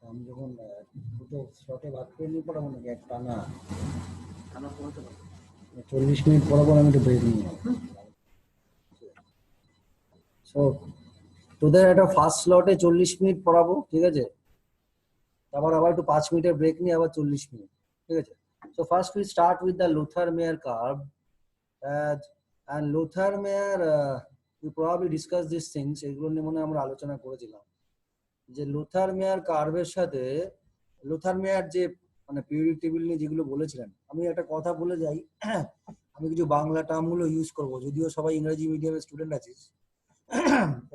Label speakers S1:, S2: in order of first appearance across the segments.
S1: আমি যখন দুটো স্লটে ভাগ করে নিয়ে পড়াবো নাকি এক টানা 40 মিনিট পড়াবো, আমি একটু ব্রেক নিয়ে সো তোদের একটা ফার্স্ট স্লটে 40 মিনিট পড়াবো, ঠিক আছে? তারপর আবার একটু 5 মিনিটের ব্রেক নিয়ে আবার 40 মিনিট, ঠিক আছে? So first we start with the Lothar-Meyer curve. And Lothar-Meyer, we probably discuss these things. এগুলো নিয়ে মনে হয় আমরা আলোচনা করেছিলাম যে Lothar-Meyer কার্ভের সাথে Lothar-Meyer যে মানে পিরিয়ডিক টেবিল নিয়ে যেগুলো বলেছিলেন, আমি একটা কথা বলে যাই। আমি কিছু বাংলা টার্মগুলো ইউজ করব, যদিও সবাই ইংরেজি মিডিয়ামের স্টুডেন্ট আছিস।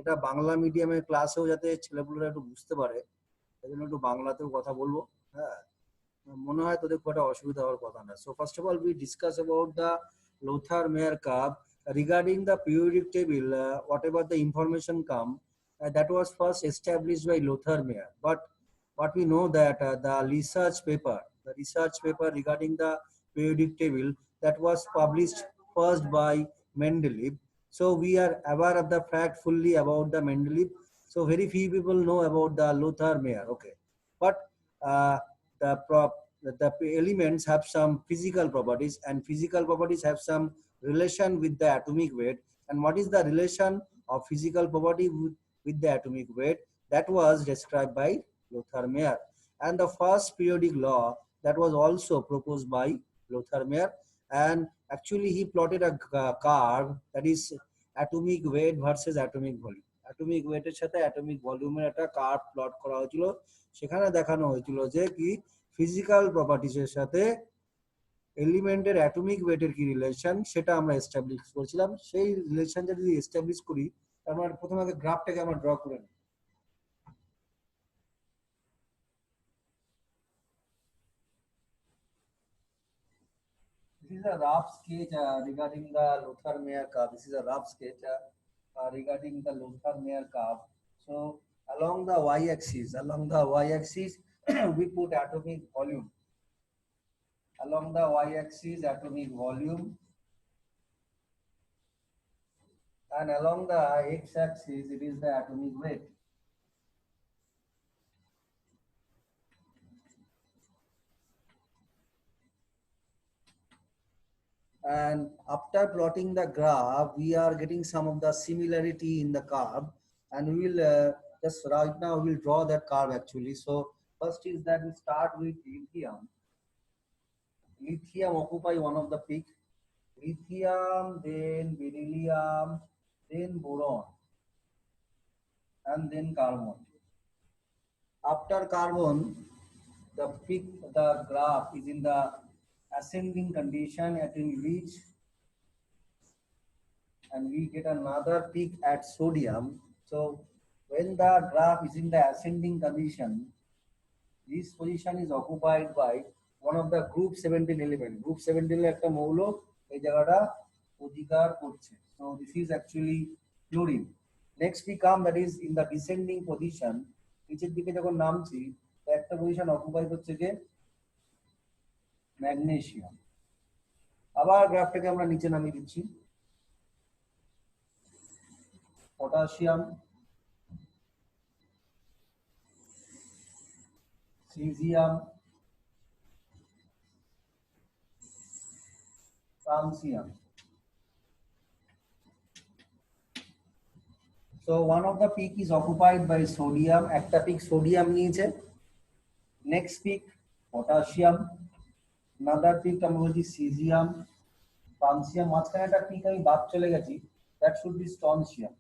S1: এটা বাংলা মিডিয়ামের ক্লাসেও যাতে ছেলেপুলেরা একটু বুঝতে পারে, সেই জন্য একটু বাংলাতেও কথা বলবো। হ্যাঁ, মনে হয় তোদের খুব একটা অসুবিধা হওয়ার কথা না। So first of all we discuss about the Lothar-Meyer curve regarding the periodic table. Whatever the information come, that was first established by Lothar-Meyer, but what we know that the research paper regarding the periodic table, that was published first by Mendeleev. So we are aware of the fact fully about the Mendeleev. So very few people know about the Lothar-Meyer. Okay, but uh, the elements have some physical properties, and physical properties have some relation with the atomic weight. And what is the relation of physical property with the atomic weight? That was described by Lothar-Meyer. And the first periodic law, that was also proposed by Lothar-Meyer. And actually he plotted a curve, that is atomic weight versus atomic volume. Atomic ওয়েটের সাথে atomic ভলিউমের একটা curve plot করা হয়েছিল। সেখানে দেখানো হয়েছিল যে কি ফিজিক্যাল প্রপার্টিজের সাথে এলিমেন্টের অ্যাটমিক ওয়েটের কি রিলেশন, সেটা আমরা এস্টাবলিশ করেছিলাম। সেই রিলেশনটা যদি এস্টাবলিশ করি, তারপর প্রথমে আগে গ্রাফটাকে আমরা ড্র করে নিই। This is a rough sketch regarding the Lothar-Meyer curve. This is a rough sketch regarding the Lothar-Meyer curve. So along the y-axis, we put atomic volume. Along the y-axis, atomic volume, and along the x-axis, it is the atomic weight. And after plotting the graph, we are getting some of the similarity in the curve, and we will just right now we will draw that curve actually. So first is that we start with lithium. Lithium occupy one of the peak. Lithium, then beryllium, then boron, and then carbon. After carbon, the peak, the graph is in the ascending condition at in reach, and we get another peak at sodium. So when the graph is in the ascending condition, this position is occupied by one of the group 17 element. Group 17 একটা মৌল এই জায়গাটা অধিকার করছে। So this is actually fluorine. Next we come, that is in the descending position, নিচের দিকে যখন নামছি, একটা পজিশন অকুপাই করছে যে ম্যাগনেসিয়াম। আবার গ্রাফটাকে আমরা নিচে নামিয়ে দিচ্ছি। Potassium, cesium, francium. So one of the peak is occupied by sodium. একটা peak sodium নিয়েছে। Next peak potassium. Another peak আমরা বলছি cesium, francium। মাঝখানে একটা peak আমি বাদ চলে গেছি, that should be strontium,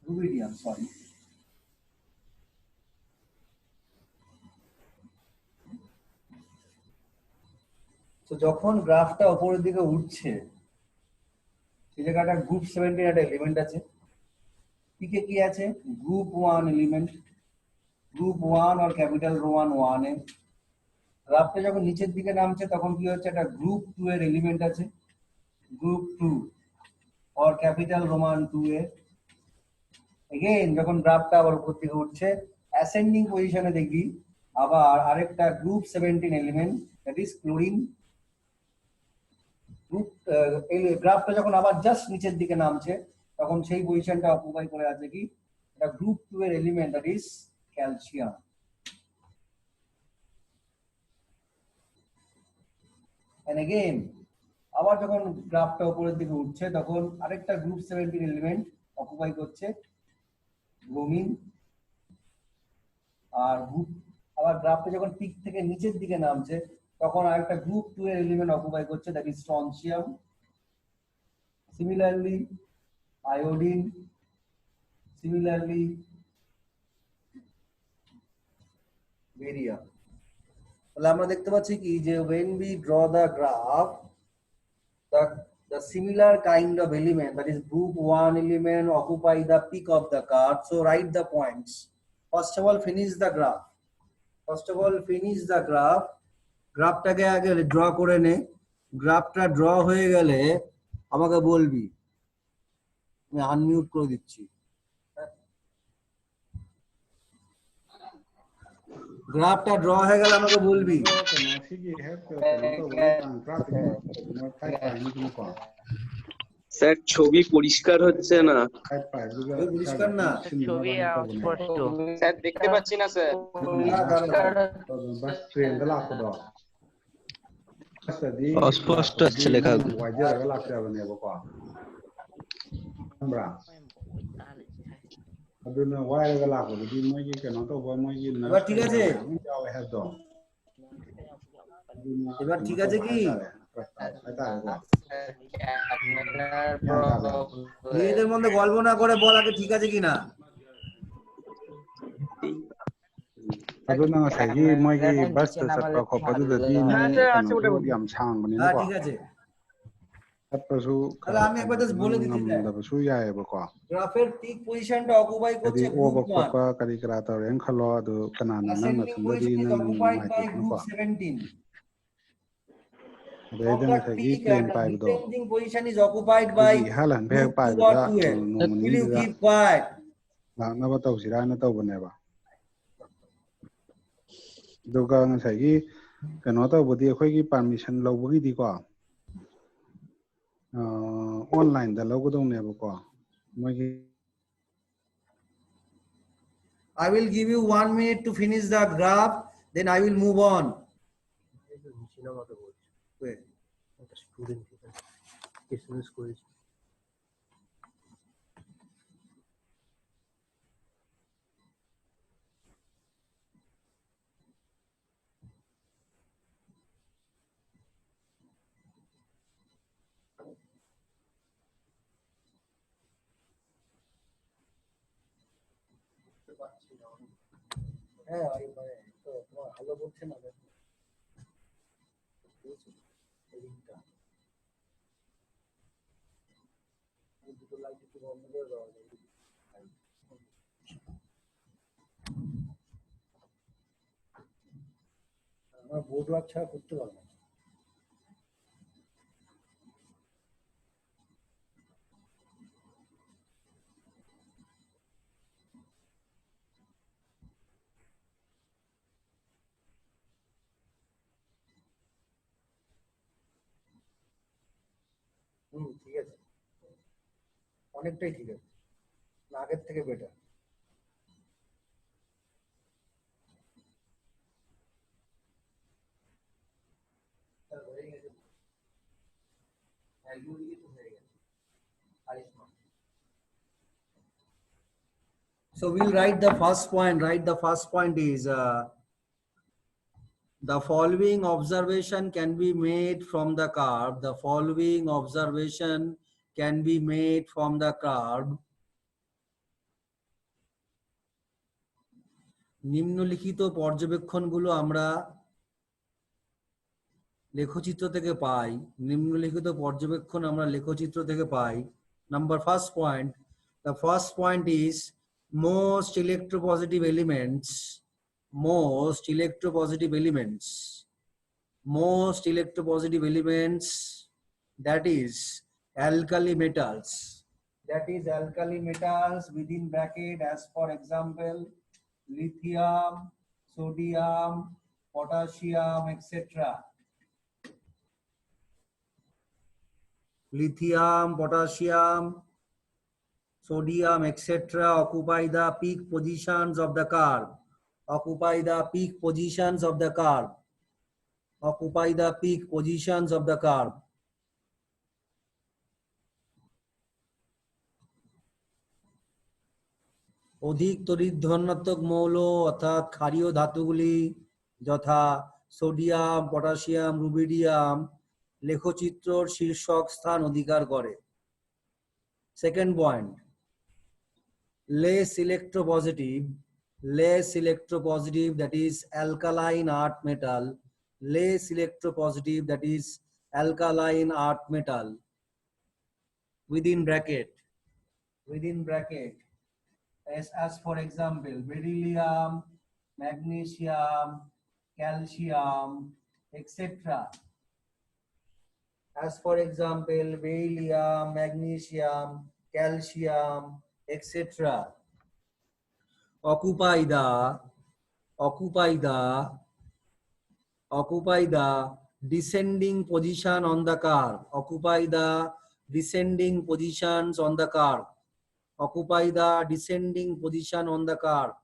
S1: rubidium, sorry. তো যখন গ্রাফটা উপরের দিকে উঠছে, সেই জায়গাটা গ্রুপ 17 একটা এলিমেন্ট আছে। পিকে কি আছে? গ্রুপ 1 এলিমেন্ট, গ্রুপ 1 আর ক্যাপিটাল রোমান 1 এ। গ্রাফটা যখন নিচের দিকে নামছে তখন কি হচ্ছে? একটা গ্রুপ 2 এর এলিমেন্ট আছে, গ্রুপ 2 আর ক্যাপিটাল রোমান 2 এ। এগেইন যখন গ্রাফটা আবার উপর দিকে উঠছে, অ্যাসেন্ডিং পজিশনে দেখবি আবার আরেকটা group 17 element, that is chlorine, group এই গ্রাফটা যখন আবার জাস্ট নিচের দিকে নামছে তখন সেই পজিশনটা অকুপাই করে আছে কি এটা গ্রুপ 2 এর element that is calcium. And again আবার যখন গ্রাফটা উপরের দিকে উঠছে তখন আরেকটা গ্রুপ 17 এলিমেন্ট অকুপাই করছে ব্রোমিন। আর গ্রুপ আবার গ্রাফটা যখন পিক থেকে নিচের দিকে নামছে তখন আরেকটা গ্রুপ 2 এর এলিমেন্ট অকুপাই করছে that is strontium. Similarly iodine, similarly barium. তাহলে আমরা দেখতে পাচ্ছি কি যে when we draw the graph the similar kind of element that is group 1 element occupy the peak of the curve. So write the points. First of all finish the graph. গ্রাফটাকে আগে draw করে নে। গ্রাফটা draw হয়ে গেলে আমাকে বলবি, আমি unmute করে দিচ্ছি। গ্রাফটা ড্র হয়ে গেলে আমাকে বলবি।
S2: স্যার ছবি পরিষ্কার হচ্ছে না।
S1: পরিষ্কার না,
S3: ছবি অস্পষ্ট
S2: স্যার দেখতে পাচ্ছি না স্যার।
S4: অস্পষ্ট আছে লেখা।
S1: এবার ঠিক আছে, এবার ঠিক আছে কি নিজেদের মধ্যে গল্প না করে বল আগে ঠিক আছে কিনা।
S5: ꯑꯗꯨꯅ ꯉꯁꯥꯏꯒꯤ ꯃꯣꯏꯒꯤ ꯕꯁꯇ ꯆꯠꯄ ꯈꯣꯠꯄꯗꯨꯗꯗꯤ ꯌꯥꯝ ꯁꯥꯡꯕꯅꯤꯅꯀꯣ
S1: ঠিক আছে
S5: চꯠꯄꯁꯨ
S1: ngambadasu
S5: yaayebako
S1: গ্রাফের পিক পজিশনটা অকুপাই করছে group 1
S5: khotpa kari kara tawren khalo adu kanana nangna thundadi nang
S1: group 17
S5: Then the plane pipe do.
S1: Descending position is occupied by
S5: halan be pipe da
S1: will you keep quiet?
S5: Na ba taw sira na taw bane ba. Duga ngasai kano taw bodi akhoi gi permission lawbagi di ko. Online da lawgodong ne ba ko. Mogi
S1: I will give you 1 minute to finish the graph, then I will move on. Wait. Student SMS করেছে হ্যাঁ ভাই মানে তো তোমার ভালো বলছে না এদিকটা দুটো লাইট একটু বন্ধ করে দেওয়া যায় আমার বোর্ড ওয়ার্ক ছাড়া করতে পারবো না ঠিক আছে অনেকটাই ঠিক আছে আগের থেকে better So we'll write the first point. Right, the first point is the following observation can be made from the curve. The following observation can be made from the curve. নিম্নলিখিত পর্যবেক্ষণগুলো আমরা লেখচিত্র থেকে পাই। নিম্নলিখিত পর্যবেক্ষণ আমরা লেখচিত্র থেকে পাই। Number first point. The first point is most electropositive elements that is alkali metals within bracket as for example lithium, sodium, potassium, etc. lithium, potassium, sodium, etc. occupy the peak positions of the curve. Occupy the peak positions of the curve. Occupy the peak positions of the curve. অধিক তড়িৎ ধনাত্মক মৌল অর্থাৎ ক্ষারীয় ধাতুগুলি যথা sodium, potassium, rubidium লেখচিত্রর শীর্ষক স্থান অধিকার করে। Second point, less electropositive that is alkaline earth metal, less electropositive that is alkaline earth metal within bracket as for example beryllium, magnesium, calcium, etc. As for example beryllium, magnesium, calcium, etc. occupy the descending position on the curve. Occupy the descending positions on the curve. Occupy the descending position on the curve.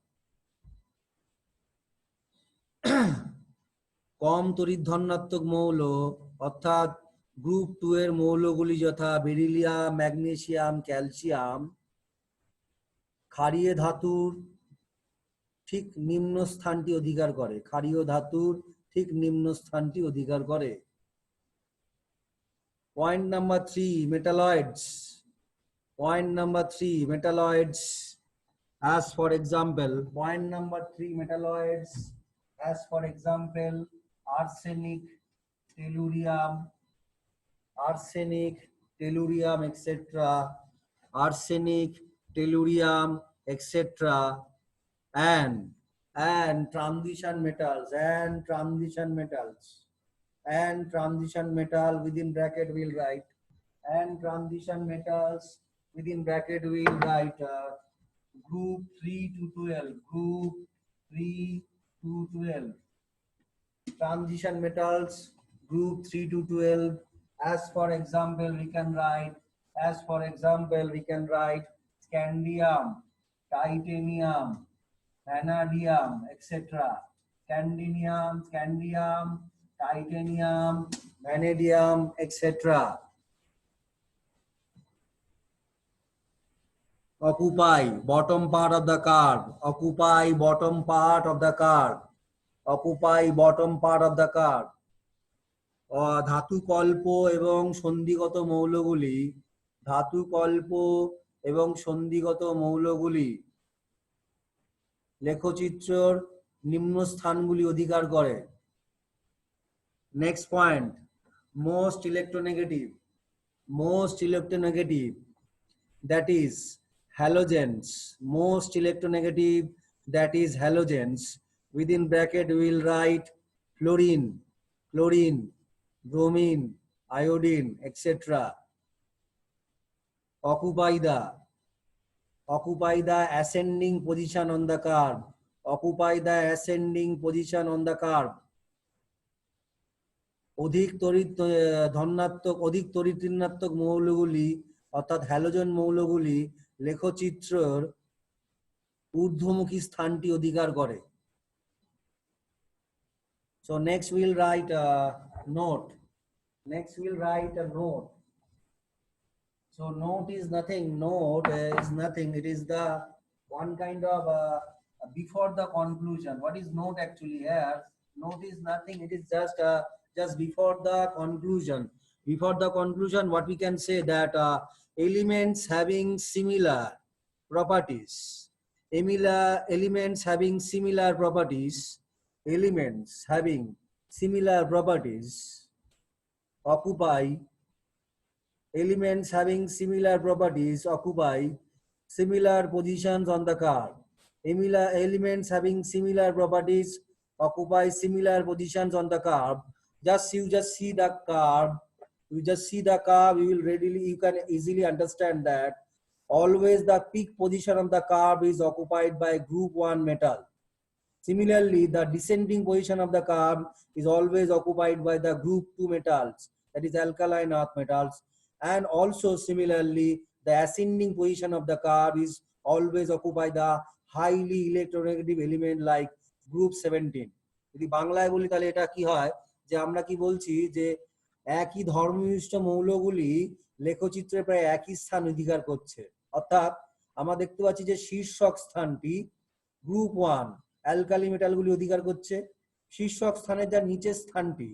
S1: কম তড়িৎ ধনাত্মক মৌল অর্থাৎ group 2 এর মৌলগুলি যথা beryllium, magnesium, calcium ক্ষারীয় ধাতুর ঠিক নিম্ন স্থানটি অধিকার করে। ক্ষারীয় ধাতুর ঠিক নিম্ন স্থানটি অধিকার করে। Point number 3, metalloids. Point number 3, metalloids. As for example, point number 3, metalloids. As for example, arsenic, tellurium, etc. Arsenic, tellurium, etc. And transition metals. And transition metal within bracket we'll write. And transition metals within bracket we'll write group 3 to 12. Group 3 to 12. Transition metals group 3 to 12. As for example we can write scandium, titanium, vanadium, etc. Scandium, titanium, vanadium, etc. Occupy bottom part of the curve. Occupy bottom part of the curve. Occupy bottom part of the curve. ধাতু কল্প এবং সন্ধিগত মৌলগুলি লেখচিত্রর নিম্ন স্থানগুলি অধিকার করে। Next point, most electronegative, that is halogens. Most electronegative, that is halogens. Within bracket we will write fluorine, bromine, iodine, etc. Occupy the ascending position on the curve. Occupy the ascending position on the curve. অধিক তড়িৎ ঋণাত্মক মৌলগুলি অর্থাৎ halogen মৌলগুলি লেখচিত্রের ঊর্ধ্বমুখী স্থানটি অধিকার করে। So next we'll write a note. So note is nothing. It is the one kind of before the conclusion. What is note actually here? Note is nothing. It is just before the conclusion. Before the conclusion, what we can say that elements having similar properties. Elements having similar properties occupy similar positions on the curve. Elements having similar properties occupy similar positions on the curve. You just see the curve, you can easily understand that always the peak position of the curve is occupied by group 1 metal. Similarly, the descending position of the curve is always occupied by the group 2 metals, that is alkaline earth metals. And also similarly, the ascending position of the card is always occupied the highly electronegative element like group 17. যদি বাংলায় বলি তাহলে এটা কি হয়, যে আমরা কি বলছি যে একই ধর্মনিষ্ঠ মৌলগুলি লেখচিত্রে প্রায় একই স্থান অধিকার করছে। অর্থাৎ আমরা দেখতে পাচ্ছি যে শীর্ষক স্থানটি গ্রুপ 1 অ্যালকালি মেটালগুলি অধিকার করছে। শীর্ষক স্থানের যা নিচের স্থানটি,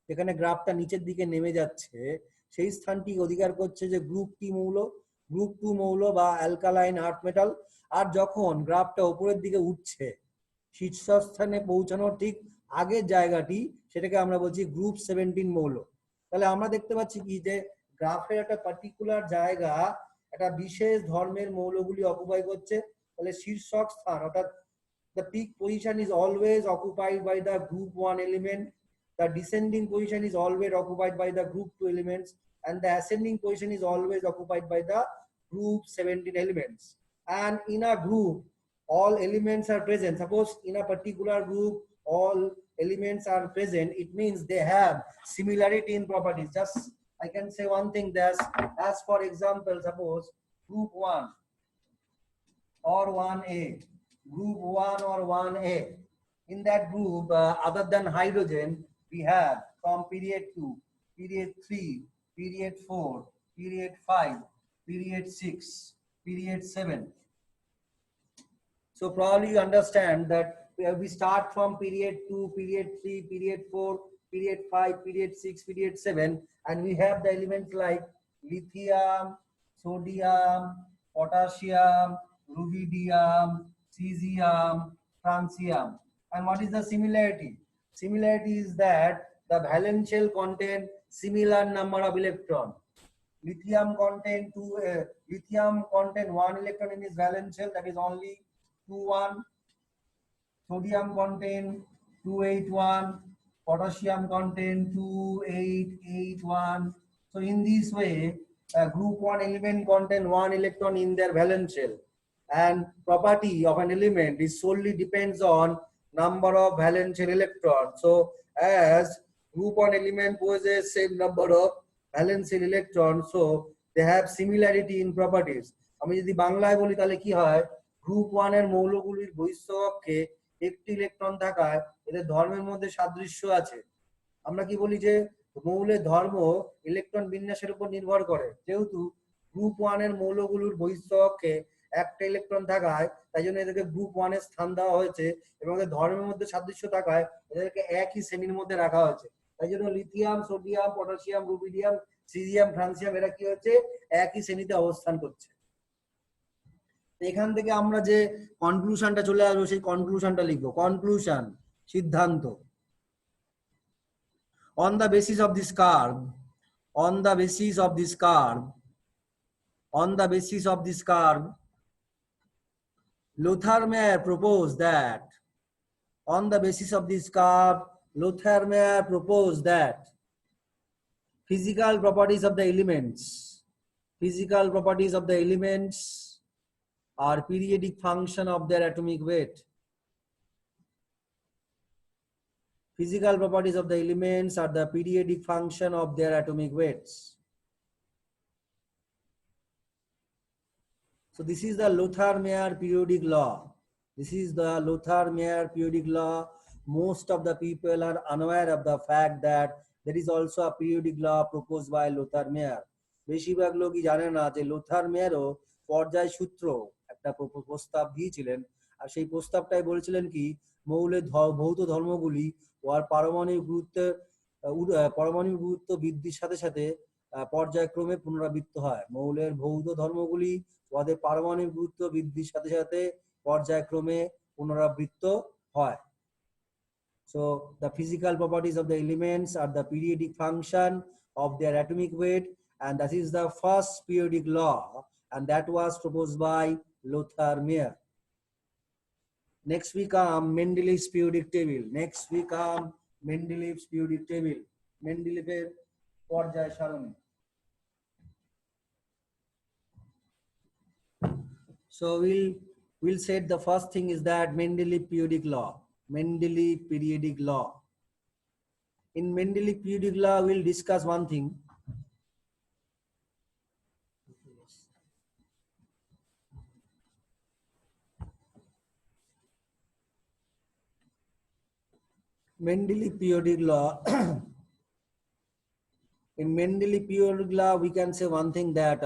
S1: যেখানে গ্রাফটা নিচের দিকে নেমে যাচ্ছে, সেই স্থানটি অধিকার করছে যে গ্রুপ 2 মৌল, গ্রুপ 2 মৌল বা অ্যালকালাইন আর্থ মেটাল। আর যখন গ্রাফটা উপরের দিকে উঠছে, শীর্ষস্থানে পৌঁছানোর ঠিক আগের জায়গাটি, সেটাকে আমরা বলছি গ্রুপ 17 মৌল। তাহলে আমরা দেখতে পাচ্ছি কি যে গ্রাফের একটা পার্টিকুলার জায়গা একটা বিশেষ ধর্মের মৌলগুলি অকুপাই করছে। তাহলে শীর্ষক স্থান অর্থাৎ the peak position is always occupied by the group 1 element, the descending position is always occupied by the group 2 elements, and the ascending position is always occupied by the group 17 elements. And in a group all elements are present. Suppose in a particular group all elements are present, it means they have similarity in properties. Just I can say one thing, that as for example, suppose group 1 or 1a, group 1 or 1a, in that group other than hydrogen we have from period 2, period 3, period 4, period 5, period 6, period 7. So probably you understand that we start from period 2, period 3, period 4, period 5, period 6, period 7, and we have the elements like lithium, sodium, potassium, rubidium, cesium, francium. And what is the similarity? Similarity is that the valence shell contain similar number of electron. Lithium contain one electron in its valence shell, that is only 2,1. Sodium contain 281, potassium contain 2881. So in this way, group 1 element contain 1 electron in their valence shell, and property of an element is solely depends on number of valence shell electrons. So as group 1 element possesses same number of valence shell electrons, so they have similarity in properties. আমি যদি বাংলায় বলি তাহলে কি হয়, group 1 এর মৌলগুলির বহিঃস্থককে একটি electron থাকায় এদের ধর্মের মধ্যে সাদৃশ্য আছে। আমরা কি বলি যে মৌলের ধর্ম ইলেকট্রন বিন্যাসের উপর নির্ভর করে। যেহেতু গ্রুপ 1 এর মৌলগুলোর বহিঃস্থককে একটা ইলেকট্রন থাকায় তাই জন্য এদেরকে গ্রুপ 1 এর স্থান দেওয়া হয়েছে, এবং এদের ধর্মের মধ্যে সাদৃশ্য থাকায় এদেরকে একই শ্রেণীর মধ্যে রাখা হয়েছে। তাই জন্য lithium, sodium, potassium, rubidium, caesium, francium এরা কি হচ্ছে, একই শ্রেণীতে অবস্থান করছে। এখান থেকে আমরা যে কনক্লুশনটা চলে আসবো, সেই কনক্লুশনটা লিখবো। কনক্লুশন, সিদ্ধান্ত। On the basis of this curve, on the basis of this curve, on the basis of this curve, Lothar Meyer proposed that, on the basis of this curve, Lothar Meyer proposed that physical properties of the elements, physical properties of the elements are periodic function of their atomic weight. Physical properties of the elements are the periodic function of their atomic weights. So this is the Lothar Meyer periodic law. This is the Lothar Meyer periodic law. Most of the people are unaware of the fact that there is also a periodic law proposed by Lothar Meyer. বেশিরভাগ লোকই জানে না যে Luther মেয়ারও পর্যায় সূত্র একটা প্রস্তাব দিয়েছিলেন, আর সেই প্রস্তাবটাই বলেছিলেন কি মৌলের ভৌত ধর্মগুলি ওর পারমাণবিক গুরুত্ব বৃদ্ধির সাথে সাথে পর্যায়ক্রমে পুনরাবৃত্ত হয়। মৌলের ভৌত ধর্মগুলি ওদের পারমাণবিক গুরুত্ব বৃদ্ধির সাথে সাথে পর্যায়ক্রমে পুনরাবৃত্ত হয়। So the physical properties of the elements are the periodic function of their atomic weight, and that is the first periodic law, and that was proposed by Lothar Meyer. Next we come Mendeleev's periodic table. Next we come Mendeleev's periodic table. Mendeleev's পর্যায় সারণী। So we'll say the first thing is that Mendeleev periodic law. Mendeleev periodic law. In Mendeleev periodic law, we'll discuss one thing. Mendeleev periodic law. In Mendeleev periodic law, we can say one thing that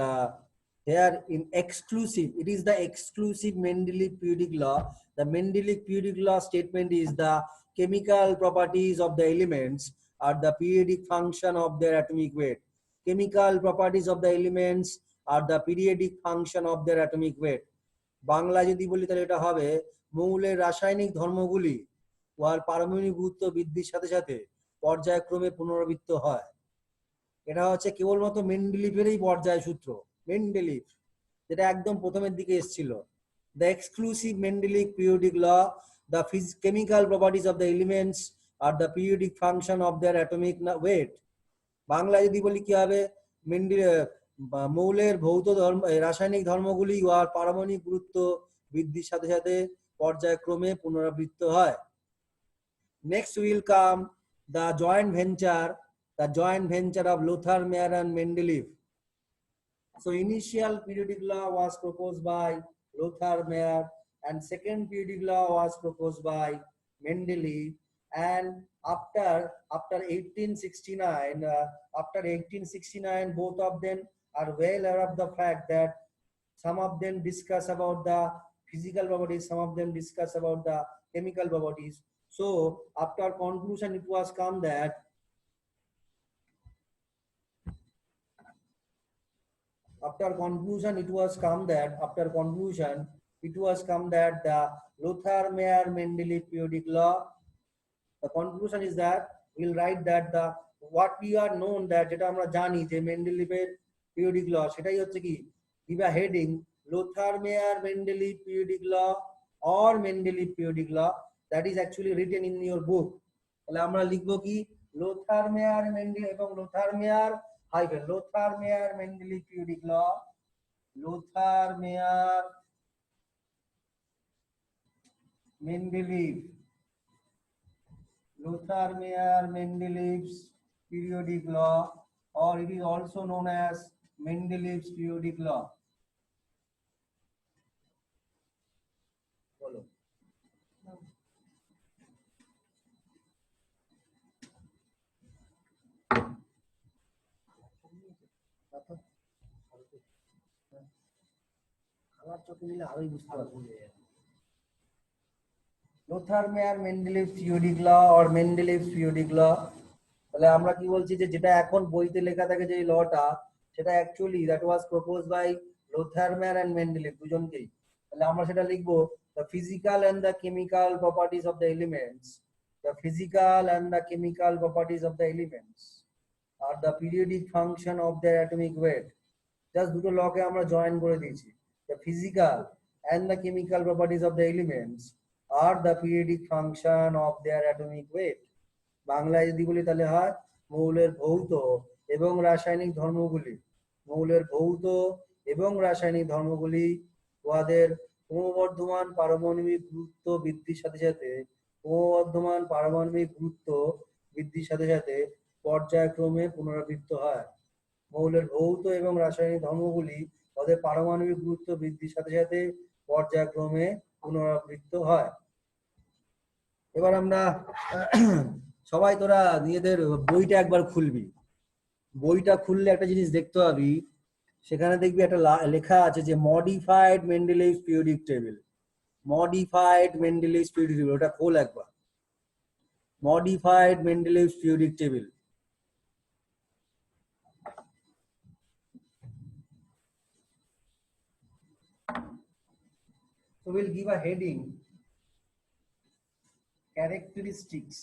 S1: here in exclusive, it is the exclusive Mendeleev periodic law. The Mendeleev periodic law statement is the chemical properties of the elements are the periodic function of their atomic weight. Chemical properties of the elements are the periodic function of their atomic weight. Bangla যদি বলি তাহলে এটা হবে মৌলের রাসায়নিক ধর্মগুলি উহার পারমাণবিক গুরুত্ব বৃদ্ধির সাথে সাথে পর্যায়ক্রমে পুনরাবৃত্ত হয়। এটা হচ্ছে কেবলমাত্র মেন্ডেলিভেরই পর্যায় সূত্র, মেন্ডেলিভ যেটা একদম প্রথমের দিকে এসেছিল। The exclusive Mendeleev periodic law, the chemical properties of the elements আর the periodic function of their atomic weight. বাংলায় যদি বলি কি হবে, মৌলের ভৌত ধর্ম রাসায়নিক ধর্মগুলি উহার পারমাণবিক গুরুত্ব বৃদ্ধির সাথে সাথে পর্যায়ক্রমে পুনরাবৃত্ত হয়। Next will come the joint venture, the joint venture of Lothar Meyer and Mendeleev. So initial periodic law was proposed by Lothar Meyer and second periodic law was proposed by Mendeleev, and after 1869 both of them are well aware of the fact that some of them discuss about the physical properties, some of them discuss about the chemical properties. So after conclusion it was come that after conclusion it was come that the Lothar Meyer Mendeleev periodic law, the conclusion is that we'll write that the what we are known that যেটা আমরা জানি যে মেন্ডেলিভের periodic law সেটাই হচ্ছে কি, give a heading Lothar Meyer Mendeleev periodic law or Mendeleev periodic law, that is actually written in your book. তাহলে আমরা লিখবো কি Lothar Meyer Mendeleev এবং Lothar Meyer Mendeleev periodic law, Lothar Meyer Mendeleev's periodic law, or it is also known as Mendeleev's periodic law. Follow. Lothar Meyer Mendeleev periodic law or Mendeleev periodic law, তাহলে আমরা কি বলছি যে যেটা এখন বইতে লেখা থাকে যে লটা সেটা actually that was proposed by Lothar Meyer and Mendeleev দুজনকেই। তাহলে আমরা সেটা লিখবো the physical and the chemical properties of the elements, the physical and the chemical properties of the elements are the periodic function of their atomic weight. Just দুটো লকে আমরা join করে দিয়েছি। The physical and the chemical properties of the elements are the periodic function of their atomic weight. বাংলায় যদি বলি তাহলে হয় মৌলের ভৌত এবং রাসায়নিক ধর্মগুলি উহাদের ক্রমবর্ধমান পারমাণবিক গুরুত্ব বৃদ্ধির সাথে সাথে পর্যায়ক্রমে পুনরাবৃত্ত হয়। মৌলের ভৌত এবং রাসায়নিক ধর্মগুলি ওদের পারমাণবিক গুরুত্ব বৃদ্ধির সাথে সাথে পর্যায়ক্রমে পুনরাবৃত্ত হয়। এবার আমরা সবাই তোরা নিজেদের বইটা একবার খুলবি, বইটা খুললে একটা জিনিস দেখতে পাবি, সেখানে দেখবি একটা লেখা আছে যে মডিফাইড মেন্ডেলিভ পিরিয়ডিক টেবিল, ওটা খোল একবার, modified Mendeleev periodic table. So we'll give a heading, characteristics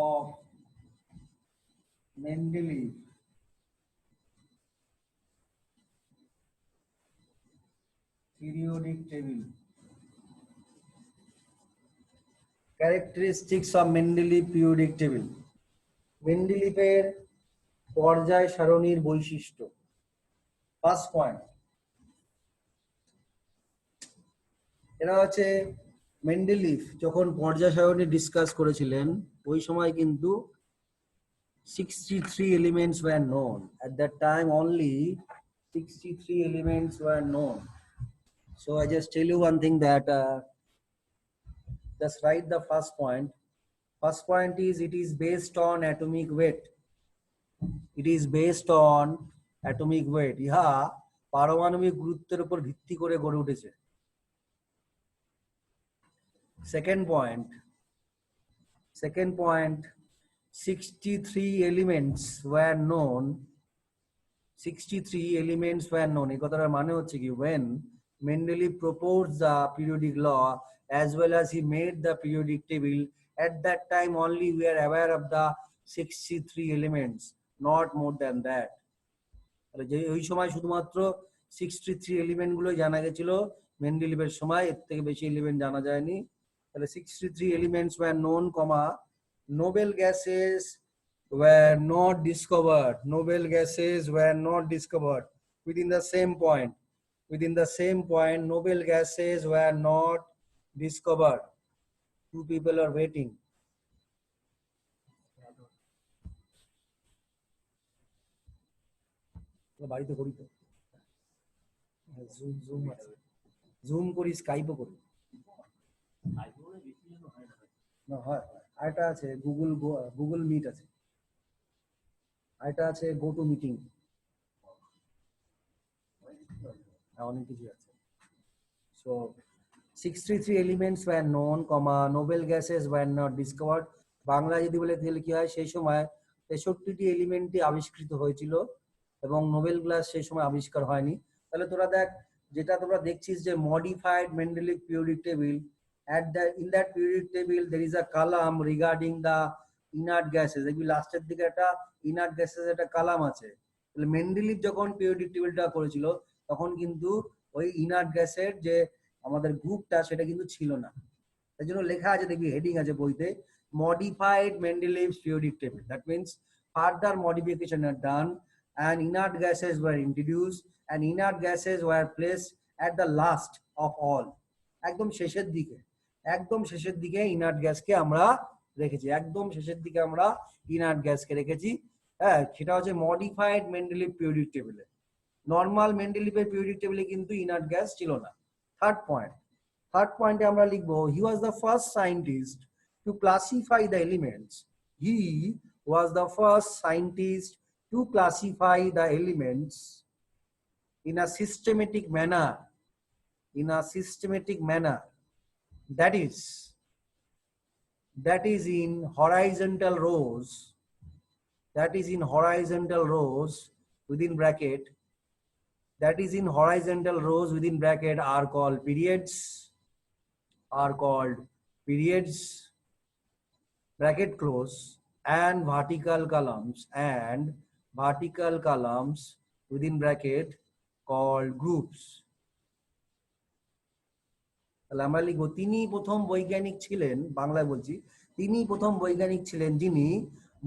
S1: of Mendeleev periodic table. Characteristics of Mendeleev periodic table. মেন্ডেলিভের পর্যায় সারণীর বৈশিষ্ট্য। ফার্স্ট পয়েন্ট, এটা হচ্ছে মেন্ডেলিভ যখন পর্যায় সারণী ডিসকাস করেছিলেন ওই সময় কিন্তু 63 elements were known. At that time only 63 elements were known. So I just tell you one thing that just write the first point. First point is it is based on atomic weight. It is based on atomic weight. ইহা পারমাণবিক গুরুত্বের উপর ভিত্তি করে গড়ে উঠেছে। Second point, 63 elements were known. 63 elements were known. এই কথাটার মানে হচ্ছে কি, when Mendeleev proposed the periodic law as well as he made the periodic table, at that time only we are aware of the 63 elements, not more than that. তাহলে যে ওই সময় শুধুমাত্র 63 এলিমেন্ট গুলো জানা গেছিল, মেন্ডেলিভের সময় এর থেকে বেশি এলিমেন্ট জানা যায়নি। তাহলে 63 elements were known, noble gases were not discovered. Noble gases were not discovered. Within the same point, noble gases were not discovered. Two people are waiting. বাড়িতে করি তো, জুম করি, স্কাইপও করি। না হয়, আরেকটা আছে গুগল মিট আছে, আরেকটা আছে গো টু মিটিং, অনেক কিছু আছে। So 63 elements were known, noble gases were not discovered. Bangla যদি বলে তাহলে কি হয়, সেই সময় 63টি এলিমেন্টই আবিষ্কৃত হয়েছিল এবং নোবেল গ্যাস সেই সময় আবিষ্কার হয়নি। তাহলে তোরা দেখ, যেটা তোমরা দেখছিস যে modified Mendeleev periodic table, in that periodic table there is a column regarding the inert gases. দেখবি লাস্টের দিকে একটা inert gases একটা কলাম আছে। তাহলে মেন্ডেলিভ যখন পিরিয়ডিক টেবিলটা করেছিল তখন কিন্তু ওই ইনার্ট গ্যাসের যে আমাদের গ্রুপটা সেটা কিন্তু ছিল না। তাই জন্য লেখা আছে, দেখবি হেডিং আছে বইতে, modified Mendeleev's periodic table. That means further modification are done and inert gases were introduced and inert gases were placed at the last of all. একদম শেষের দিকে ইনার্ট গ্যাসকে আমরা রেখেছি, একদম শেষের দিকে আমরা ইনার্ট গ্যাসকে রেখেছি। হ্যাঁ, সেটা হচ্ছে মডিফাইড মেন্ডেলিভ পিরিয়ডিক টেবিলে। নর্মাল মেন্ডেলিভের পিরিয়ডিক টেবিলে কিন্তু ইনার্ট গ্যাস ছিল না। থার্ড পয়েন্টে আমরা লিখবো, he was the first scientist to classify the elements. He was the first scientist to classify the elements in a systematic manner, that is in horizontal rows within bracket, are called periods, bracket close, and vertical columns within bracket called groups. তাহলে আমরা লিখবো, তিনি প্রথম বৈজ্ঞানিক ছিলেন, বাংলায় বলছি, তিনি প্রথম বৈজ্ঞানিক ছিলেন যিনি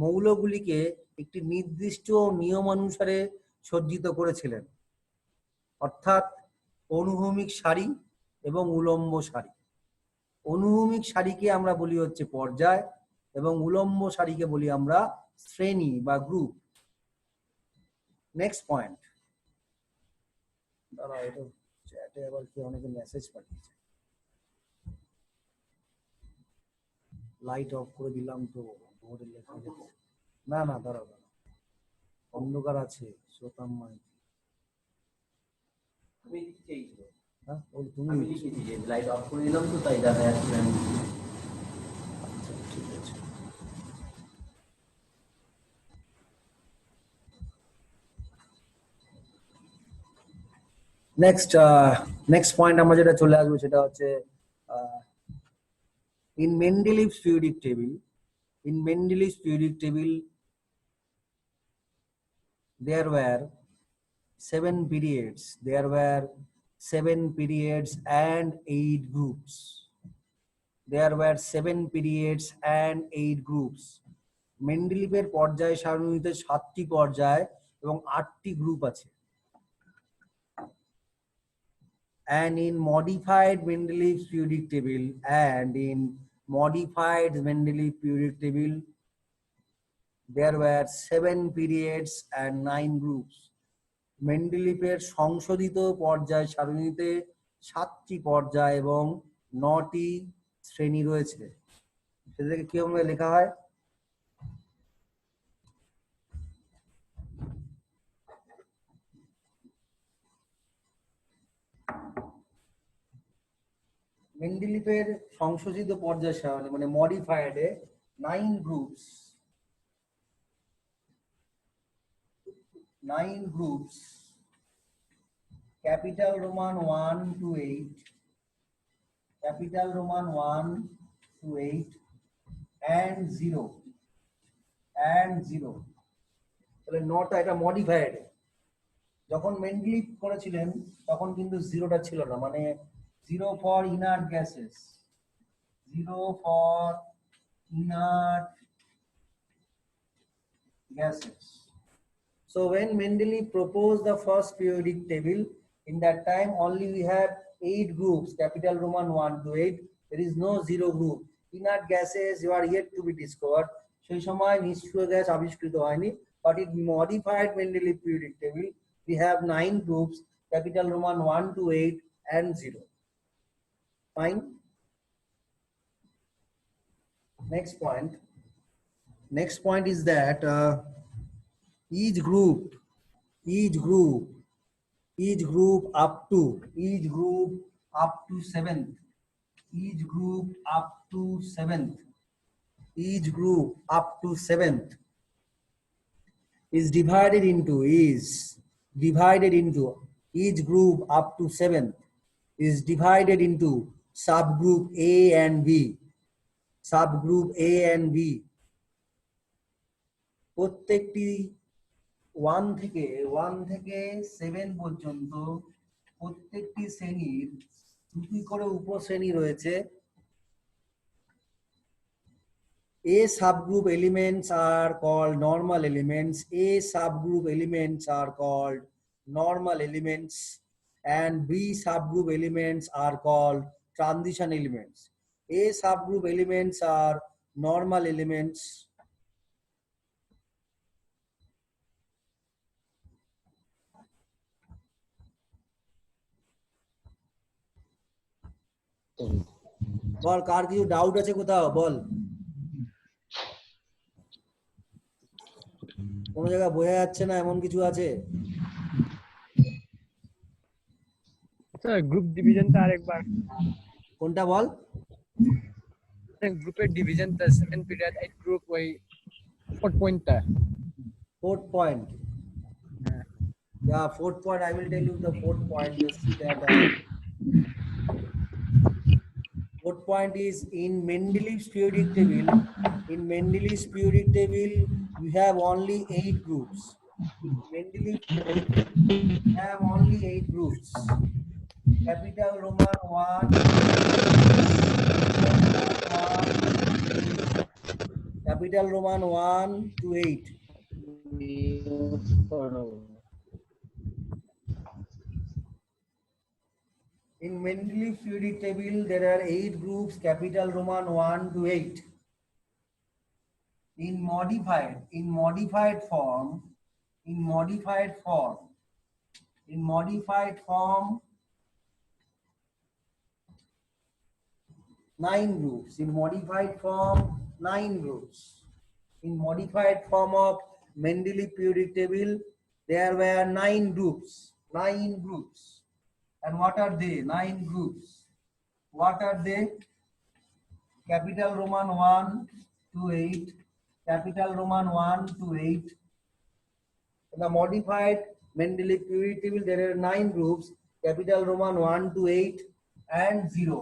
S1: মৌলগুলিকে একটি নির্দিষ্ট নিয়মানুসারে সজ্জিত করেছিলেন, অর্থাৎ অনুভূমিক সারি এবং উলম্ব সারি। অনুভূমিক সারিকে আমরা বলি হচ্ছে পর্যায় এবং উলম্ব সারিকে বলি আমরা শ্রেণী বা গ্রুপ। নেক্সট পয়েন্ট, দাঁড়াও, এটা চ্যাটে আবার কি অনেকে মেসেজ পাঠিয়েছে, লাইট অফ করে দিলাম তো বোর্ডে লেখা যেত না। দাঁড়াও, অন্ধকার আছে। শ্রোতাম্মা,
S3: আমি লিখেছি,
S1: হ্যাঁ তুমি
S3: আমি লিখেছি যে লাইট অফ করে দিলাম তো তাই দেখা যাচ্ছে না।
S1: আচ্ছা, ঠিক আছে। নেক্সট পয়েন্ট আমরা যেটা চলে আসবো সেটা হচ্ছে, in Mendeleev's periodic table there were 7 periods and 8 groups. মেন্ডেলিভের পর্যায় সারণীতে 7টি পর্যায় এবং 8টি গ্রুপ আছে। And in modified Mendeleev's periodic table, there were 7 periods and 9 groups. মেন্ডেলিভের সংশোধিত পর্যায় সারণীতে 7টি পর্যায় এবং 9টি শ্রেণী রয়েছে। সেটাকে কিভাবে লেখা হয়? মেন্ডেলিফের সংশোধিত পর্যায় সারণী মানে modified A 9 groups, 9 groups, capital Roman 1 to 8, capital Roman 1 to 8 and 0 and 0, তাহলে 9টা এটা মডিফাইড। যখন মেন্ডেলিফ করেছিলেন তখন কিন্তু 0টা ছিল না, মানে 0 for inert gases, 0 for inert gases. So when Mendeleev proposed the first periodic table, in that time only we have 8 groups, capital Roman 1 to 8. There is no 0 group. Inert gases you are yet to be discovered. সেই সময় নিষ্ক্রিয় gas আবিষ্কৃত হয়নি, but in modified Mendeleev periodic table we have 9 groups, capital Roman 1 to 8 and 0. Fine. Next point is that each group up to 7th, each group up to 7th is divided into each group up to 7th is divided into subgroup A and B, প্রত্যেকটি 1 থেকে 7 পর্যন্ত প্রত্যেকটি শ্রেণীর দুটি করে উপশ্রেণী রয়েছে। A subgroup elements are called normal elements, and B subgroup elements are called transition elements. A subgroup elements are normal elements, বল কার কিছু doubt আছে কোথাও? বল, কোন জায়গায় বোঝা যাচ্ছে না এমন কিছু আছে?
S6: স্যার গ্রুপ ডিভিশনটা আরেকবার
S1: কোনটা বল?
S6: গ্রুপের ডিভিশনটা 7 পিরিয়ড 8 গ্রুপ ওই 4 পয়েন্টটা।
S1: 4th point. Yeah, 4th point. I will tell you the 4th point. You see that 4th point is in Mendeleev's periodic table. In Mendeleev's periodic table, we have only 8 groups. Mendeleev have only 8 groups. Capital Roman 1, capital Roman 1 to 8. In Mendeleev's periodic table, there are 8 groups, capital Roman 1 to 8. In modified form, 9 groups. In modified form, 9 groups. In modified form of Mendeleev periodic table, there were 9 groups. And what are they? 9 groups. What are they? Capital Roman 1 to 8. Capital Roman 1 to 8. In the modified Mendeleev periodic table, there are 9 groups. Capital Roman 1 to 8 and 0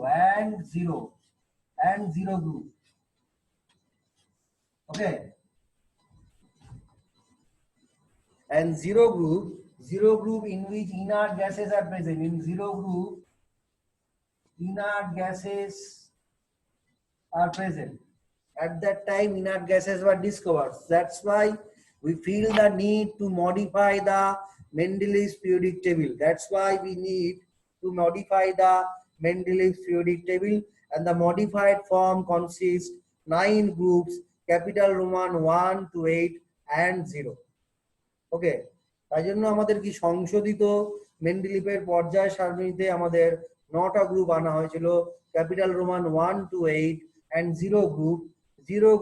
S1: group. Okay. And 0 group in which inert gases are present. In 0 group, inert gases are present. At that time, inert gases were discovered. That's why we feel the need to modify the Mendeleev's periodic table. That's why we need to modify the Mendeleev's periodic table, and the modified form consists 9 groups, capital Roman 1 to 8 and 0. Okay. তাই জন্য আমাদের কি সংশোধিত মেন্ডেলিভের পর্যায় সারণীতে আমাদের নটা group আনা হয়েছিল, capital Roman 1 to 8 and zero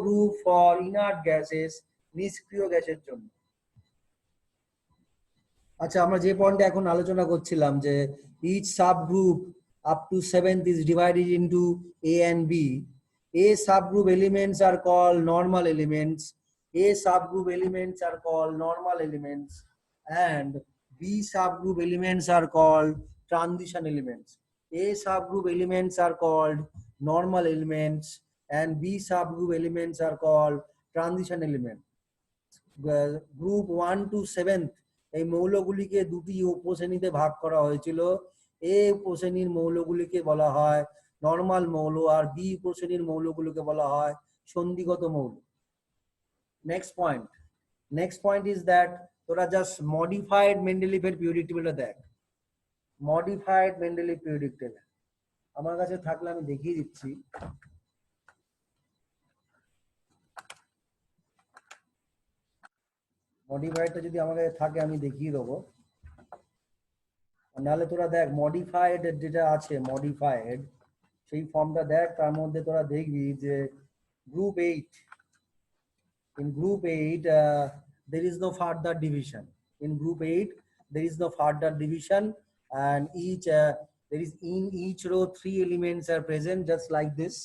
S1: group for inert gases, নিষ্ক্রিয় গ্যাসের জন্য। আচ্ছা, আমরা যে পয়েন্টে এখন আলোচনা করছিলাম যে each subgroup up to 7th is divided into A and B. A subgroup elements are called normal elements. A subgroup elements are called normal elements, and B subgroup elements are called transition elements. A subgroup elements are called normal elements, and B subgroup elements are called transition elements. Group 1 to 7th এই মৌলগুলিকে দুটি উপশ্রেণীতে ভাগ করা হয়েছিল। এ উপশ্রেণীর মৌলগুলিকে বলা হয় normal মৌল, আর B উপশ্রেণীর মৌলগুলিকে বলা হয় সন্ধিগত মৌল। নেক্সট পয়েন্ট ইজ দ্যাট তোরা জাস্ট মডিফাইড মেন্ডেলিভের পিরিয়ডিক টেবিলটা দেখ। মডিফাইড মেন্ডেলিভ পিরিয়ডিক টেবিল আমার কাছে থাকলে আমি দেখিয়ে দিচ্ছি। মডিফাইডটা যদি আমার কাছে থাকে আমি দেখিয়ে দেবো, নাহলে তোরা দেখ মডিফাইড যেটা আছে, মডিফাইড সেই ফর্মটা দেখ, তার মধ্যে তোরা দেখবি যে group 8, in group 8 there is no further division. In group 8 there is no further division, and there is in each row 3 elements are present, just like this.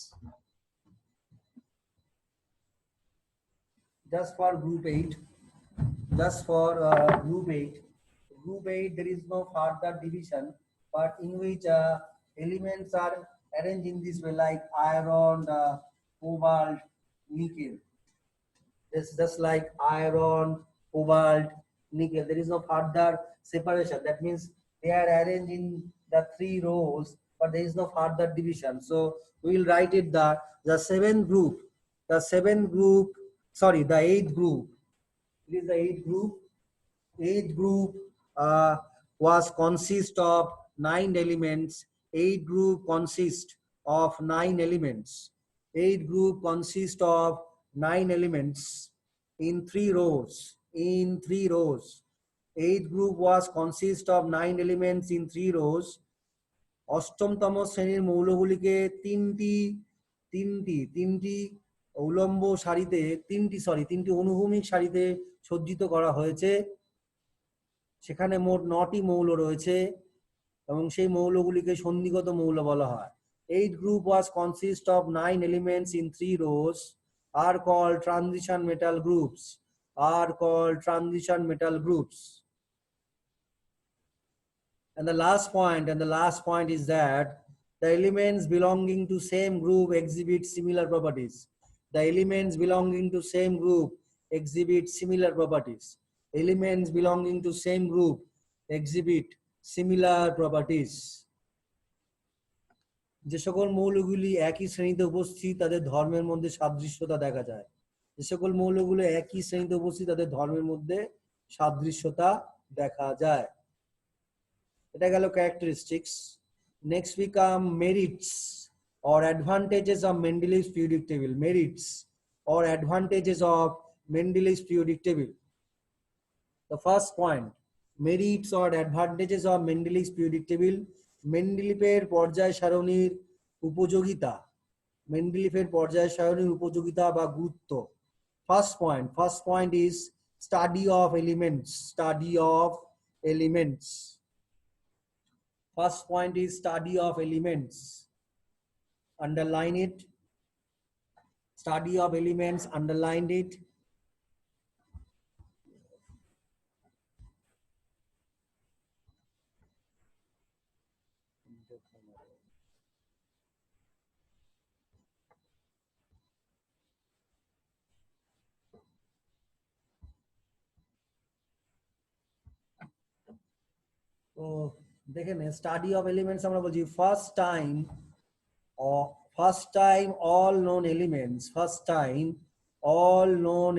S1: Just for group 8, group 8 there is no further division, but in which elements are arranged in this way, like iron, cobalt, nickel. It's just like iron, cobalt, nickel. There is no further separation. That means they are arranged in the 3 rows, but there is no further division. So we will write it the 8th group. It is the 8th group. 8th group was consist of 9 elements. 8th group consists of 9 elements. 8th group consists of 9 elements in 3 rows. 8th group was consist of 9 elements in 3 rows. অষ্টমতম শ্রেণীর মৌলগুলিকে তিনটি উলম্ব সারিতে, তিনটি অনুভূমিক সারিতে সজ্জিত করা হয়েছে। সেখানে মোট 9টি মৌল রয়েছে এবং সেই মৌলগুলিকে সন্ধিগত মৌল বলা হয়। 8th group was consist of 9 elements in 3 rows, are called transition metal groups. And the last point is that the elements belonging to same group exhibit similar properties. Elements belonging to same group exhibit similar properties. যে সকল মৌলগুলি একই শ্রেণীতে উপস্থিত তাদের ধর্মের মধ্যে সাদৃশ্যতা দেখা যায়। যে সকল মৌলগুলো একই শ্রেণীতে উপস্থিত তাদের ধর্মের মধ্যে সাদৃশ্যতা দেখা যায়। এটা গেল characteristics. Next we come merits or advantages of Mendeleev's periodic table. The first point, merits or advantages of Mendeleev's periodic table. মেন্ডেলিভের পর্যায় সারণীর উপযোগিতা বা গুরুত্ব। First point is study of elements. First point is study of elements. Underline it. Study of elements, underlined it. তো দেখেন, study of elements আমরা বলছি first time all known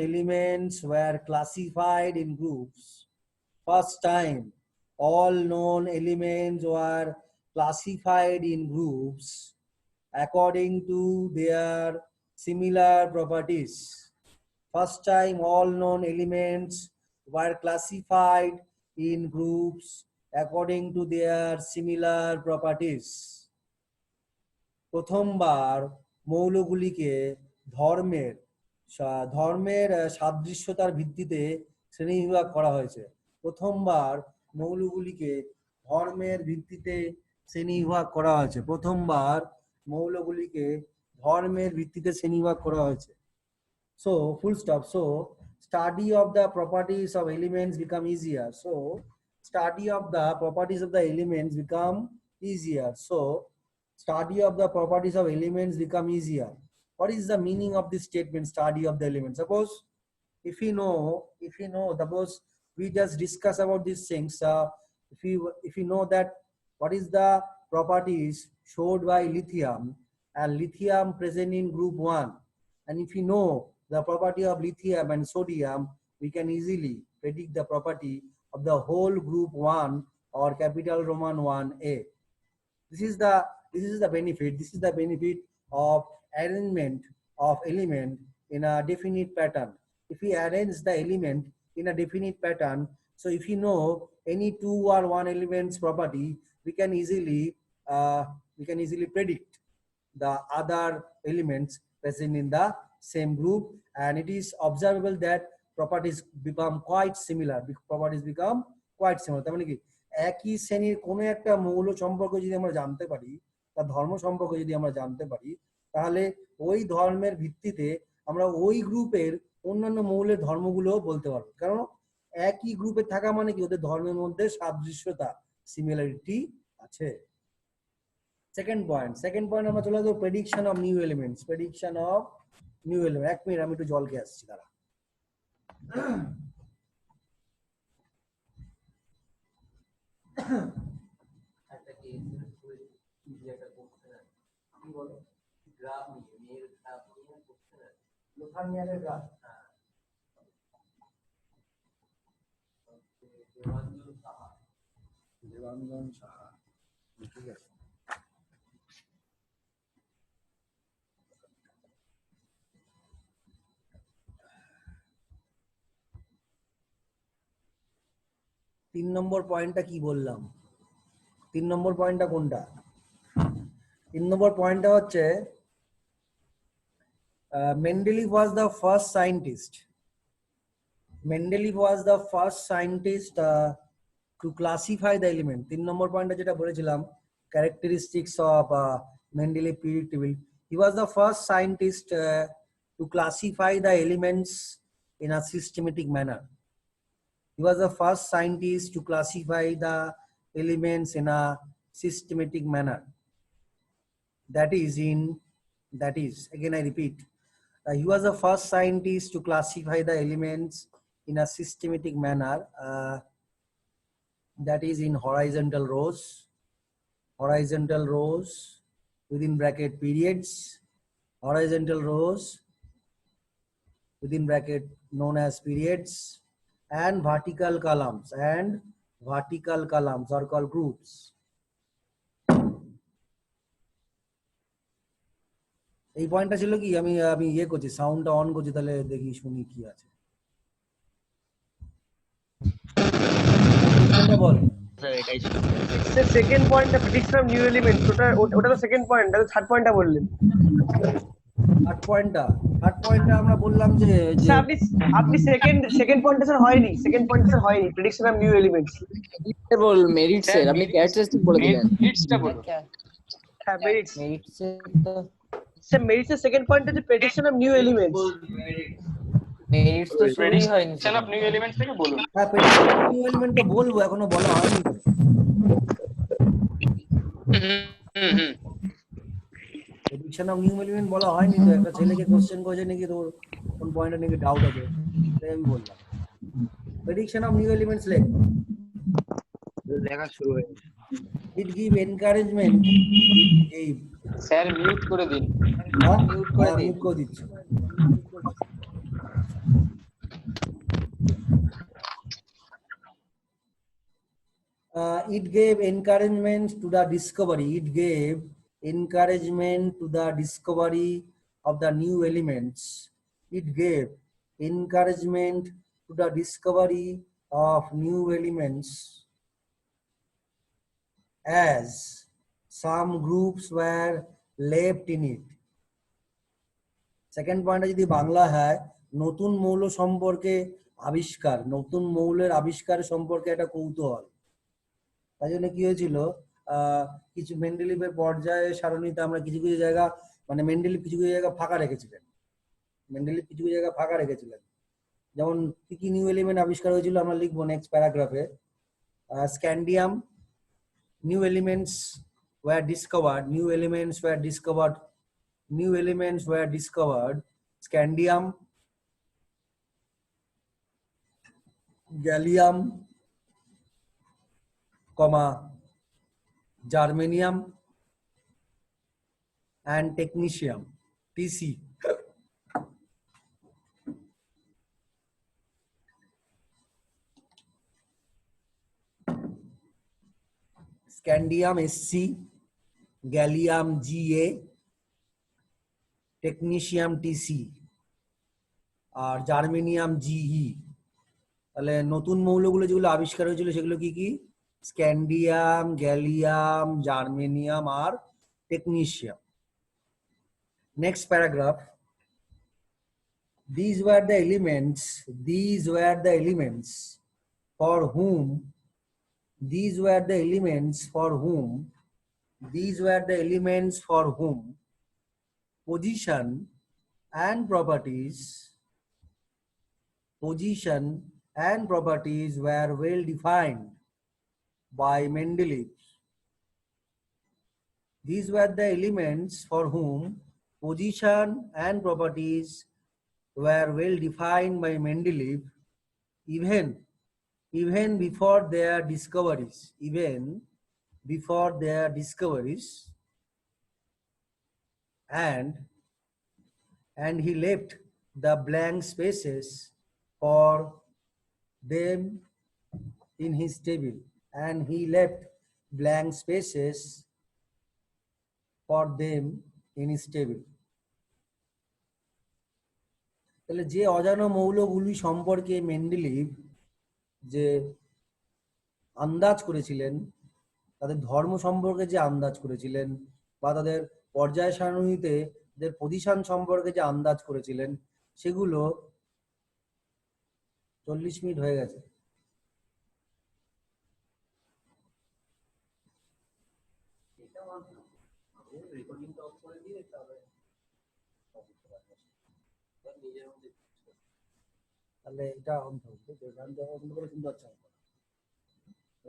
S1: elements were classified in groups. First time all known elements were classified in groups according to their similar properties. First time all known elements were classified in groups according to their similar properties. প্রথমবার মৌলগুলিকে ধর্মের সাদৃশ্যতার ভিত্তিতে শ্রেণীবিভাগ করা হয়েছে। প্রথমবার মৌলগুলিকে ধর্মের ভিত্তিতে শ্রেণীবিভাগ করা হয়েছে। প্রথমবার মৌলগুলিকে ধর্মের ভিত্তিতে শ্রেণীবিভাগ করা হয়েছে। So full stop. So study of the properties of elements become easier. So study of the properties of the elements become easier. So study of the properties of elements become easier. What is the meaning of this statement, study of the elements? Suppose if you know, suppose we just discuss about these things. If you know that what is the properties showed by lithium, and lithium present in group 1, and if you know the property of lithium and sodium, we can easily predict the property of the whole group 1 or capital Roman 1A. This is the benefit. This is the benefit of arrangement of element in a definite pattern. If we arrange the element in a definite pattern, so if you know any 2 or 1 element's property, we can easily predict the other elements present in the same group, and it is observable that properties become quite similar. তার মানে কি একই শ্রেণীর কোনো একটা মৌল সম্পর্কে যদি আমরা জানতে পারি, তার ধর্ম সম্পর্কে যদি আমরা জানতে পারি, তাহলে ওই ধর্মের ভিত্তিতে আমরা ওই গ্রুপের অন্যান্য মৌলের ধর্মগুলো বলতে পারবো। কারণ একই গ্রুপে থাকা মানে কি ওদের ধর্মের মধ্যে সাদৃশ্যতা, সিমিলারিটি আছে। সেকেন্ড পয়েন্ট আমরা চলে আসবো prediction of new elements. Prediction of new element. 1 minute, আমি একটু জল খেয়ে আসছি, দাঁড়া।
S3: একটা কেস একটা কোশ্চেন আছে, কি বলো, গ্রাফ নিয়ে মেয়ের গ্রাফ নিয়ে কোশ্চেন আছে,
S1: লোথানিয়ানের গ্রাফ।
S3: হ্যাঁ, দেবাঞ্জন সাহা।
S1: দেবাঞ্জন সাহা, ঠিক আছে। তিন নম্বর পয়েন্টটা কি বললাম? 3 নম্বর পয়েন্টটা কোনটা? 3 নম্বর পয়েন্টটা হচ্ছে Mendeleev was the first scientist. Mendeleev was the first scientist to classify the element. 3 নম্বর পয়েন্টটা যেটা বলেছিলাম, characteristics of Mendeleev predictability. He was the first scientist to classify the elements in a systematic manner. He was the first scientist to classify the elements in a systematic manner. That is, again I repeat, he was the first scientist to classify the elements in a systematic manner. That is in horizontal rows within bracket periods, horizontal rows within bracket known as periods, and vertical columns are called groups. এই পয়েন্টটা ছিল কি, আমি ইয়ে করছি, সাউন্ডটা on করছি, তাহলে দেখি শুনি কি আছে। বল।
S6: সেকেন্ড পয়েন্টটা প্রেডিকশন অফ নিউ এলিমেন্টস, ওটা তো সেকেন্ড পয়েন্ট, তাহলে থার্ড পয়েন্টটা বললেন।
S1: থার্ড পয়েন্টটা আমরা বললাম যে
S6: স্যার আপনি সেকেন্ড পয়েন্টটা স্যার হয়নি, prediction of new elements.
S7: Ball merits এর আপনি ক্যারেক্টারিস্টিক বলে দিলেন।
S2: মেরিটসটা বলো।
S6: হ্যাঁ, মেরিটস।
S7: মেরিটস
S6: মেরিটসের সেকেন্ড পয়েন্ট হচ্ছে prediction of new elements.
S7: Merits তো শুরুই হয়নি।
S2: প্রেডিকশন অফ নিউ এলিমেন্টস থেকে বলুন।
S1: হ্যাঁ, প্রেডিকশন অফ নিউ এলিমেন্ট তো বলবো, এখনো বলা হয়নি তো। প্রেডিকশন অফ নিউ এলিমেন্ট বলা হয়নি তো। একটা ছেলেকে কোশ্চেন করেছে নাকি তোর কোন পয়েন্টে নাকি ডাউট আছে, তাই আমি বললাম। প্রেডিকশন অফ নিউ এলিমেন্টস
S6: লেখা শুরু হয়েছে।
S1: It give encouragement.
S2: Sir mute করে দিন।
S1: মিউট করে দিচ্ছি। It gave encouragement to the discovery. It gave encouragement to the discovery of the new elements. It gave encouragement to the discovery of new elements. as some groups were left in it. Second পয়েন্টে যদি বাংলা হয়, নতুন মৌল সম্পর্কে আবিষ্কার, নতুন মৌলের আবিষ্কার সম্পর্কে একটা কৌতূহল। তাই জন্য কি হয়েছিল, কিছু মেন্ডেলিভের পর্যায়ে সারণীতে আমরা কিছু কিছু জায়গা, মানে মেন্ডেলিভ কিছু কিছু জায়গা ফাঁকা রেখেছিলেন, মেন্ডেলিভ কিছু কিছু জায়গা ফাঁকা রেখেছিলেন। যেমন কি কি নিউ এলিমেন্ট আবিষ্কার হয়েছিল আমরা লিখবো নেক্সট প্যারাগ্রাফে। Scandium, new elements were discovered, new elements were discovered, new elements were discovered. Scandium, gallium, comma, germanium and technetium, TC. Scandium SC, gallium GA, technetium TC R germanium GE। তাহলে নতুন মৌলগুলো যেগুলো আবিষ্কার হয়েছিল সেগুলো কি কি? স্ক্যান্ডিয়াম, গ্যালিয়াম, জার্মেনিয়াম আর technetium. Next paragraph. These were the elements for whom position and properties were well defined by Mendeleev. These were the elements for whom position and properties were well defined by Mendeleev even before their discoveries, and he left the blank spaces for them in his table, তাহলে যে অজানা মৌলগুলি সম্পর্কে Mendeleev যে আন্দাজ করেছিলেন, তাদের ধর্ম সম্পর্কে যে আন্দাজ করেছিলেন বা তাদের পর্যায় সারণীতে তাদের পজিশন সম্পর্কে যে আন্দাজ করেছিলেন, সেগুলো 40 মিনিট হয়ে গেছে।
S3: রেকর্ডিংটা অফ করে দিয়ে তাহলে নিজের মধ্যে
S1: তাহলে এটা অন থাকবে, গান যখন অন করে শুনতে পাচ্ছি না,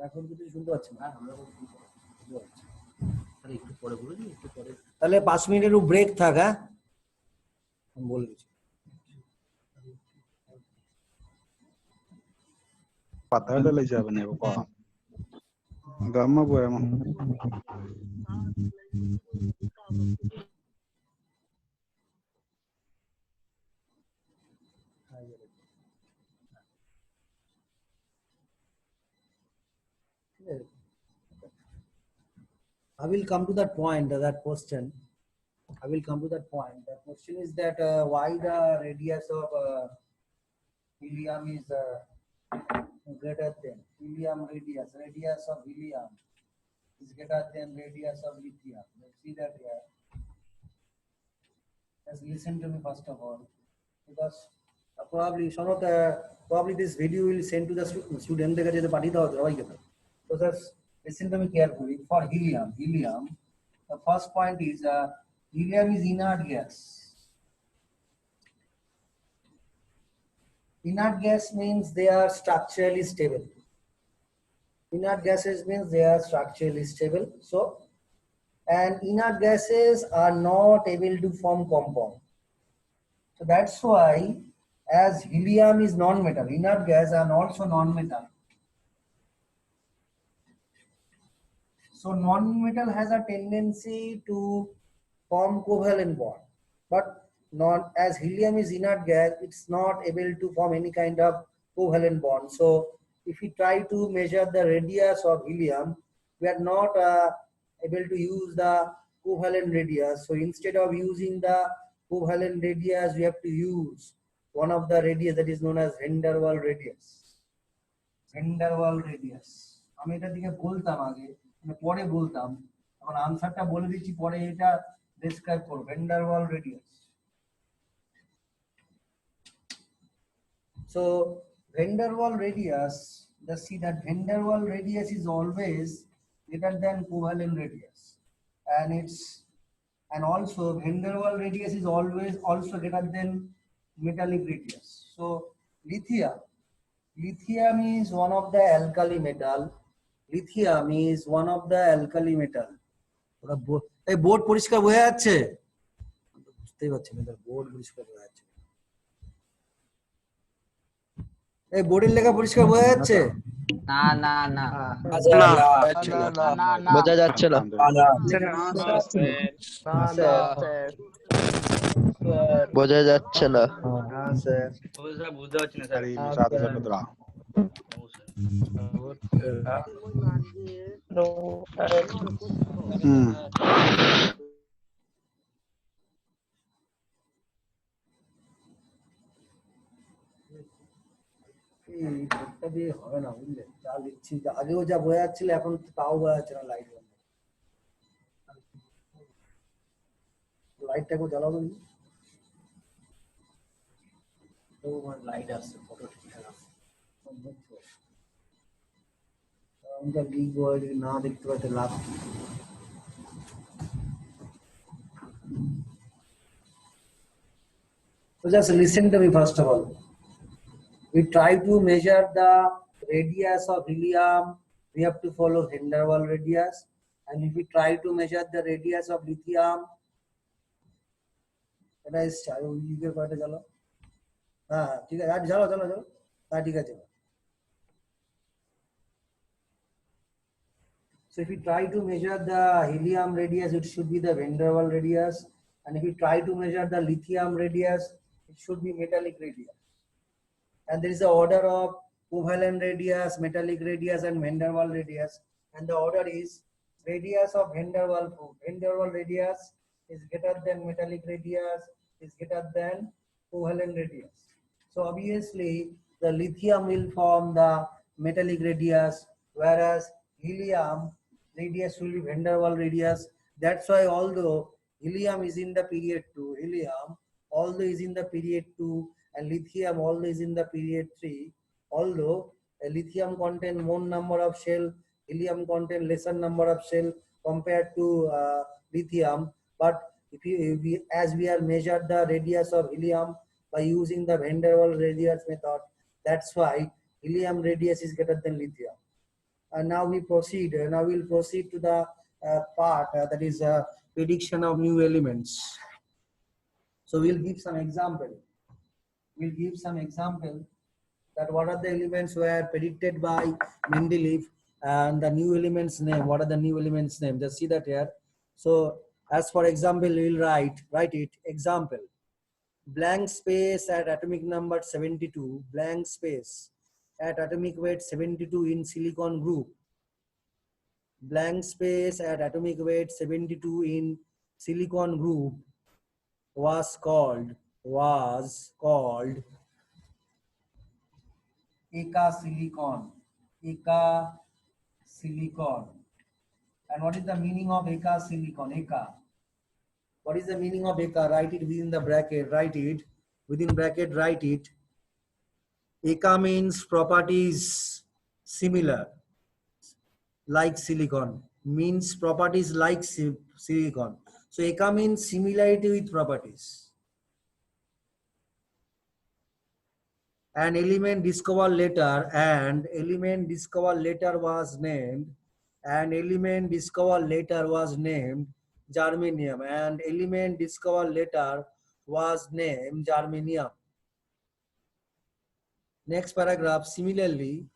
S1: এখন কিছু শুনতে পাচ্ছি না।
S3: আমরা শুনতে পাচ্ছি। আরে একটু পরে বলে দিই, একটু পরে।
S1: তাহলে 5 মিনিটের ব্রেক থাক, হ্যাঁ আমি বলে দিচ্ছি।
S5: পাতাটা লই যাবে না বাবা, গাম্মা বয় আমার
S1: I will come to that point, that question. I will come to that point. The question is that why the radius of helium is greater than radius of helium is greater than radius of lithium. Let's see that here. Just listen to me first of all, because probably this video will send to the student. So just listen to me carefully. For helium, the first point is helium is inert gas. Inert gas means they are structurally stable. Inert gases means they are structurally stable. So, and inert gases are not able to form compound. So that's why, as helium is non-metal, inert gas are also non-metal. So non-metal has a tendency to form covalent bond, but not as helium is inert gas, it's not able to form any kind of covalent bond. So if we try to measure the radius of helium, we are not able to use the covalent radius. So instead of using the covalent radius, we have to use one of the radius that is known as van der Waals radius. Van der Waals radius. আমি এটা দিকে বলতাম আগে, মানে পরে বলতাম, এখন আনসারটা বলে দিচ্ছি, পরে এটা ডেসক্রাইব করব। Vendor wall radius. So van der Waal radius, just see that van der Waal radius is always greater than covalent radius, and also van der Waal radius is always also greater than metallic radius. So lithium is one of the alkali metal. Lithium is one of the alkali metal. ওরা এই board পরিষ্কার বোঝা যাচ্ছে? বুঝতেই পারছি না, board পরিষ্কার বোঝা যাচ্ছে। এই বোর্ডের লেখা পরিষ্কার বোঝা যাচ্ছে?
S7: না না না
S4: বোঝা যাচ্ছে না। বোঝা যাচ্ছে না।
S5: Hari misal saya betul.
S1: এই বোর্ডটা দিয়ে হবে না, বুঝলে? যা লিখছি, আগেও যা বোঝা যাচ্ছিল এখন তাও বোঝা যাচ্ছে না। লাইটটাকে জ্বালাবো। লাইট আসছে, ফটো ঠিকঠাক আসছে। আমি যা লিখবো না দেখতে পাইতে লাভ কি? So just listen to me first of all. We try to measure the radius of helium. We have to follow van der Waal radius, and if we try to measure the radius of lithium, এটা is ইউকের কয়টা জ্বালো? হ্যাঁ ঠিক আছে, আর জ্বালো জ্বালো জ্বালো। হ্যাঁ ঠিক আছে। So if we try to measure the helium radius, it should be the van der Waal radius, and if we try to measure the lithium radius, it should be metallic radius. And there is a order of covalent radius, metallic radius, and van der Waal radius. And the order is radius of van der Waal. Van der Waal radius is greater than metallic radius, is greater than covalent radius. So obviously the lithium will form the metallic radius, whereas helium radius will be van der Waal radius. That's why although helium is in the period 2, although is in the period 2, and lithium although is in the period 3, although lithium contain more number of shell, helium contain lesser number of shell compared to lithium, but if as we are measured the radius of helium by using the van der Waal radius method, that's why helium radius is greater than lithium. And now we proceed. Now we'll proceed to the part that is prediction of new elements. So we'll give some example. We'll give some example that what are the elements were predicted by Mendeleev, and the new elements name. What are the new elements name? Just see that here. So as for example, we'll write it. Example: blank space at atomic number 72. Blank space at atomic weight 72 in silicon group. Blank space at atomic weight 72 in silicon group was called Eka silicon. Eka silicon. And what is the meaning of Eka silicon? Eka. What is the meaning of Eka? Write it within the bracket. Write it within bracket. Write it. Eka means properties similar, like silicon. Means properties like silicon. So Eka means similarity with properties. An element discovered later, and element discovered later was named, germanium, and element discovered later was named germanium. Next paragraph. Similarly,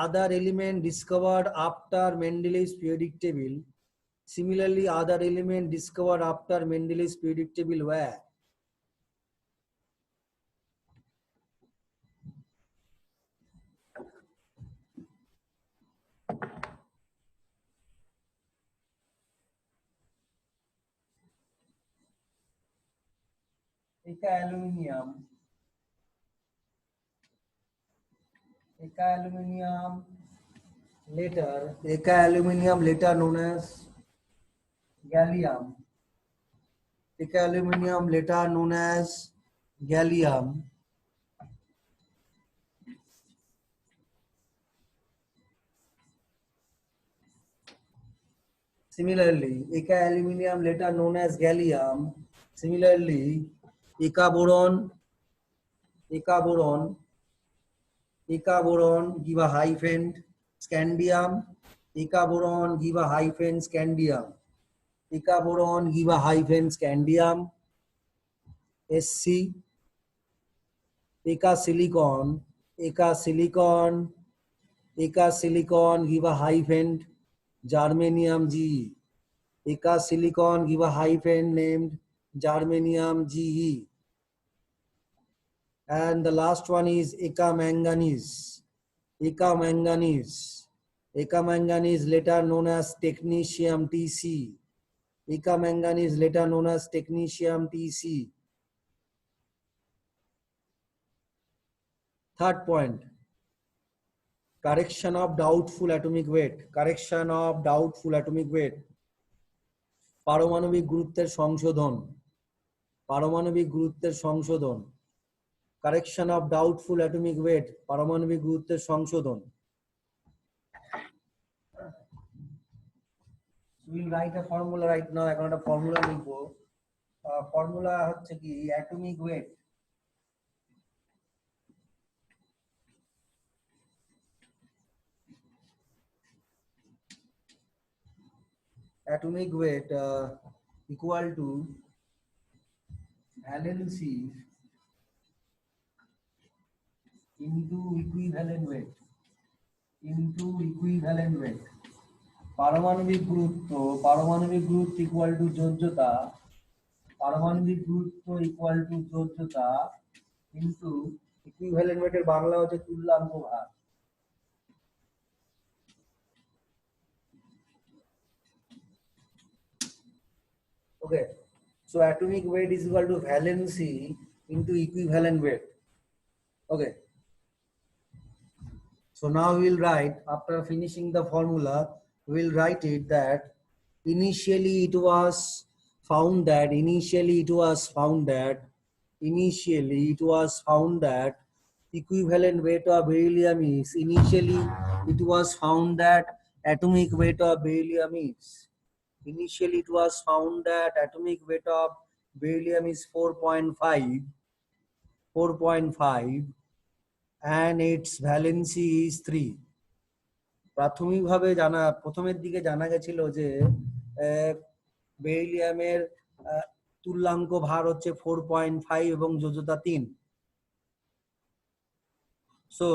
S1: other element discovered after Mendeleev's periodic table. Similarly, other element discovered after Mendeleev's periodic table were Eka aluminium, later Eka aluminium, later known as gallium. Eka aluminium, later known as gallium. Similarly, Eka aluminium, later known as gallium. Similarly, Eka boron, Eka boron, Eka boron give a hyphen scandium. Eka boron give a hyphen scandium. Eka boron give a hyphen scandium. Sc. Eka silicon, Eka silicon, Eka silicon give a hyphen germanium Ge. Eka silicon give a hyphen named germanium Ge. And the last one is Eka manganese. Eka manganese. Eka manganese later known as technetium Tc. Eka manganese later known as technetium Tc. Third point, correction of doubtful atomic weight. Correction of doubtful atomic weight. পারমাণবিক গুরুত্বের সংশোধন. পারমাণবিক গুরুত্বের সংশোধন. Correction of doubtful atomic weight. পারমাণবিক গুরুত্বের সংশোধন. We'll write a formula right now. এখন একটা ফর্মুলা লিখবো. ফর্মুলা হচ্ছে কি atomic weight. Atomic weight equal to valency into equivalent weight into equivalent weight. পারমাণবিক গুরুত্ব equal to যোজ্যতা, পারমাণবিক গুরুত্ব equal to যোজ্যতা into equivalent weight এর বাংলা হচ্ছে তুল্যাঙ্ক ভার. Okay, so atomic weight is equal to valency into equivalent weight. Okay, so now we'll write, after finishing the formula, we'll write it that initially it was found that equivalent weight of beryllium is, initially it was found that atomic weight of beryllium is, initially it was found that atomic weight of beryllium is 4.5 and its valency is 3. প্রাথমিকভাবে প্রথমের দিকে জানা গেছিল যে বেরিলিয়ামের তুল্যাঙ্ক ভার হচ্ছে 4.5 এবং যোজ্যতা 3. So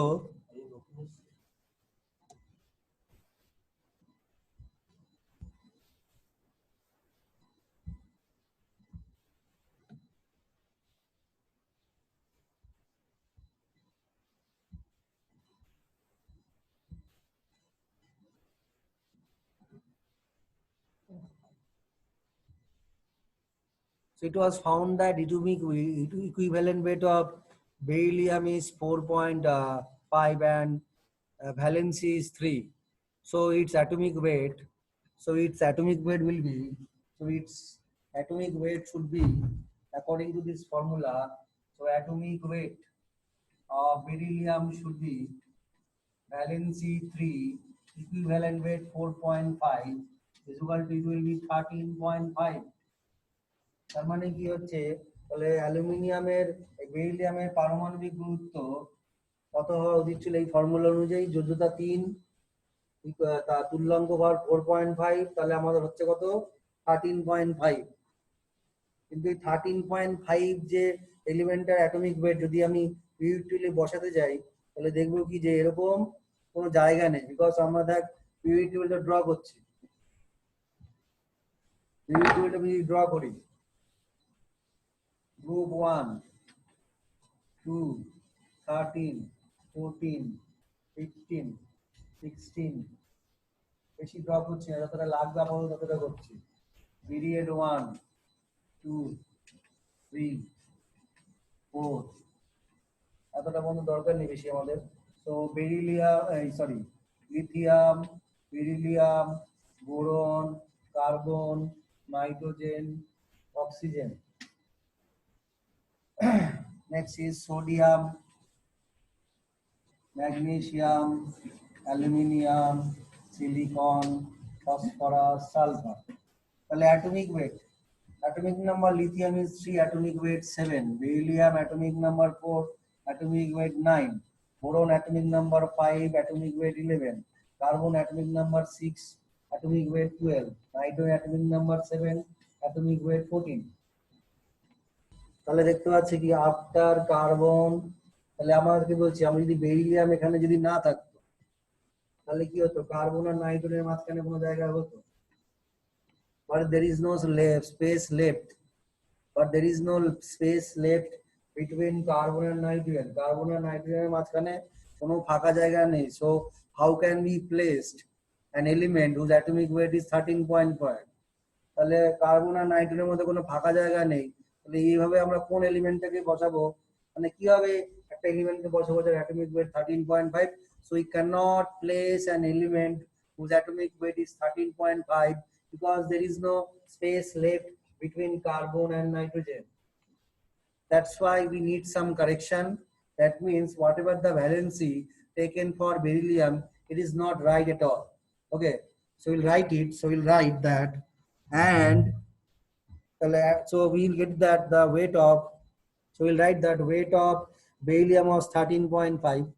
S1: So it was found that equivalent weight of beryllium is 4.5 and valency is 3. So its atomic weight will be, should be according to this formula. So atomic weight of beryllium should be valency 3, equivalent weight 4.5 is equal to, it will be 13.5. তার মানে কি হচ্ছে, তাহলে অ্যালুমিনিয়ামের বেরিলিয়ামের পারমাণবিক গুরুত্ব কত হওয়া উচিত ছিল এই ফর্মুলা অনুযায়ী? যোজ্যতা 3, তার তুল্যাঙ্ক ভার 4.5, তাহলে আমাদের হচ্ছে কত? 13.5. কিন্তু এই 13.5 যে এলিমেন্টার অ্যাটমিক ওয়েট যদি আমি পিরিয়ডিক্যালি বসাতে যাই, তাহলে দেখবো কি যে এরকম কোনো জায়গা নেই, বিকজ আমরা দেখ পিরিয়ডিক্যালটা ড্র করছি, পিরিয়ডিক্যালটা যদি ড্র করি, group 1, 2, 13, 14, 15, 16, বেশি ড্র করছি না, যতটা লাগবে আপাতত ততটা করছি। পিরিয়ড 1, 2, 3, 4, এতটা কোনো দরকার নেই বেশি আমাদের। তো beryllium, sorry, lithium, beryllium, boron, carbon, nitrogen, oxygen. Next is sodium, magnesium, aluminium, silicon, phosphorus, sulfur. তাহলে atomic weight. Atomic number lithium is 3, atomic weight 7. Beryllium atomic number 4, atomic weight 9. Boron atomic number 5, atomic weight 11. Carbon atomic number 6, atomic weight 12. Nitrogen atomic number 7, atomic weight 14. তাহলে দেখতে পাচ্ছি কি after carbon, তাহলে আমরা কি বলছি, আমরা যদি বেরিলিয়াম এখানে যদি না থাকতো তাহলে কি হতো, কার্বন আর নাইট্রোজেনের মাঝখানে কোনো জায়গা হতো, but there is no space left, but there is no space left between carbon and nitrogen. Carbon and nitrogen মাঝখানে কোনো ফাঁকা জায়গা নেই. So how can we place an element whose atomic weight is 13.5? তাহলে কার্বন আর নাইট্রোজেনের মধ্যে কোনো ফাঁকা জায়গা নেই. তাহলে এইভাবে আমরা কোন এলিমেন্টটাকে বসাবো, মানে কিভাবে একটা এলিমেন্টকে বসাবো যার atomic weight 13.5? So we cannot place an element whose atomic weight is 13.5 because there is no space left between carbon and nitrogen. That's why we need some correction. That means whatever the valency taken for beryllium, it is not right at all. Okay, so we'll write it. So we'll write that, and so we'll get that the weight of, so we'll write that weight of beryllium was 13.5.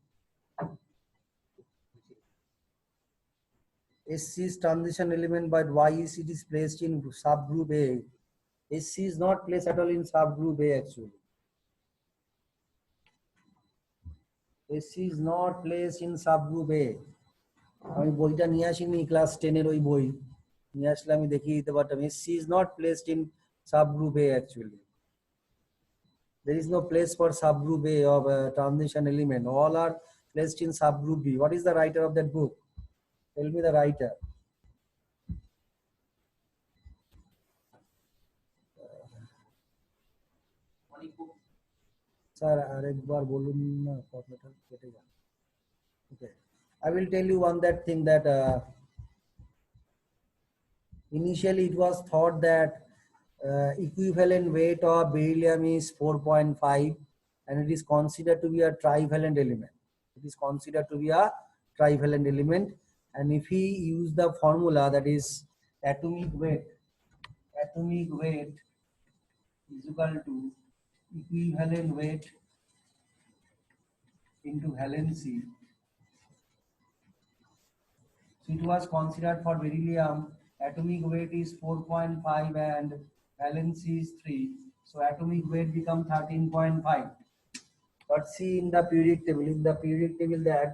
S1: SC is transition element, but why is it is placed in subgroup A? SC is not placed at all in subgroup A actually. SC is not placed in subgroup A. আমি বইটা নিয়ে আসিনি, class 10 এর ওই বই নিয়ে আসলে আমি দেখিয়ে দিতে পারতাম. SC is not placed in subgroup A actually. There is no place for subgroup A of transition element. All are placed in subgroup B. What is the writer of that book? Tell me the writer. Sir, আরেকবার বলুন না, কথাটা কেটে গেল. Okay, I will tell you one that thing that initially it was thought that equivalent weight of beryllium is 4.5 and it is considered to be a trivalent element. It is considered to be a trivalent element, and if we use the formula that is atomic weight is equal to equivalent weight into valency. So it was considered for beryllium atomic weight is 4.5 and valency is 3. So atomic weight become 13.5. But see in the periodic table, that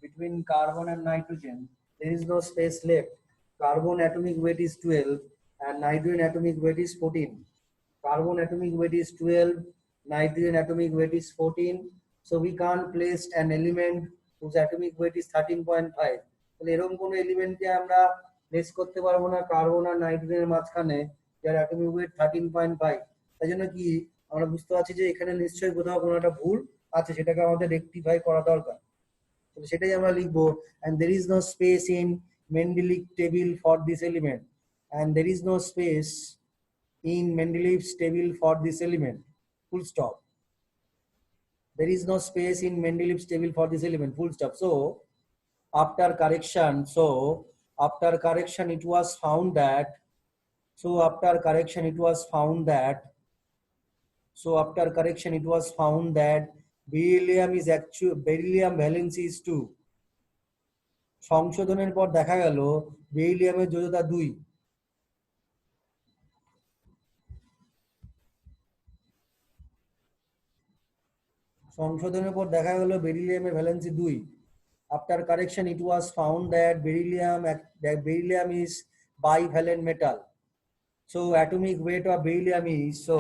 S1: between carbon and nitrogen there is no space left. Carbon atomic weight is 12 and nitrogen atomic weight is 14. Carbon atomic weight is 12, nitrogen atomic weight is 14. So we can't place an element whose atomic weight is 13.5. তাহলে এরকম কোন এলিমেন্টকে আমরা place করতে পারবো না carbon আর নাইট্রোজেনের মাঝখানে যার অ্যাটমিক ওয়েট 13.5. তাই জন্য কি আমরা বুঝতে পারছি যে এখানে নিশ্চয়ই কোথাও কোনো একটা ভুল আছে, সেটাকে আমাদের রেকটিফাই করা দরকার. তো সেটাই আমরা লিখবো, and there is no space in Mendeleev table for this element, and there is no space in Mendeleev's table for this element, full stop. There is no space in Mendeleev's table for this element, full stop. So after correction it was found that beryllium valency is 2. সংশোধনের পর দেখা গেল বেরিলিয়ামের যোজ্যতা 2. সংশোধনের পর দেখা গেল বেরিলিয়ামের valency 2. After correction, it was found that beryllium is bivalent metal. So atomic weight of beryllium is, so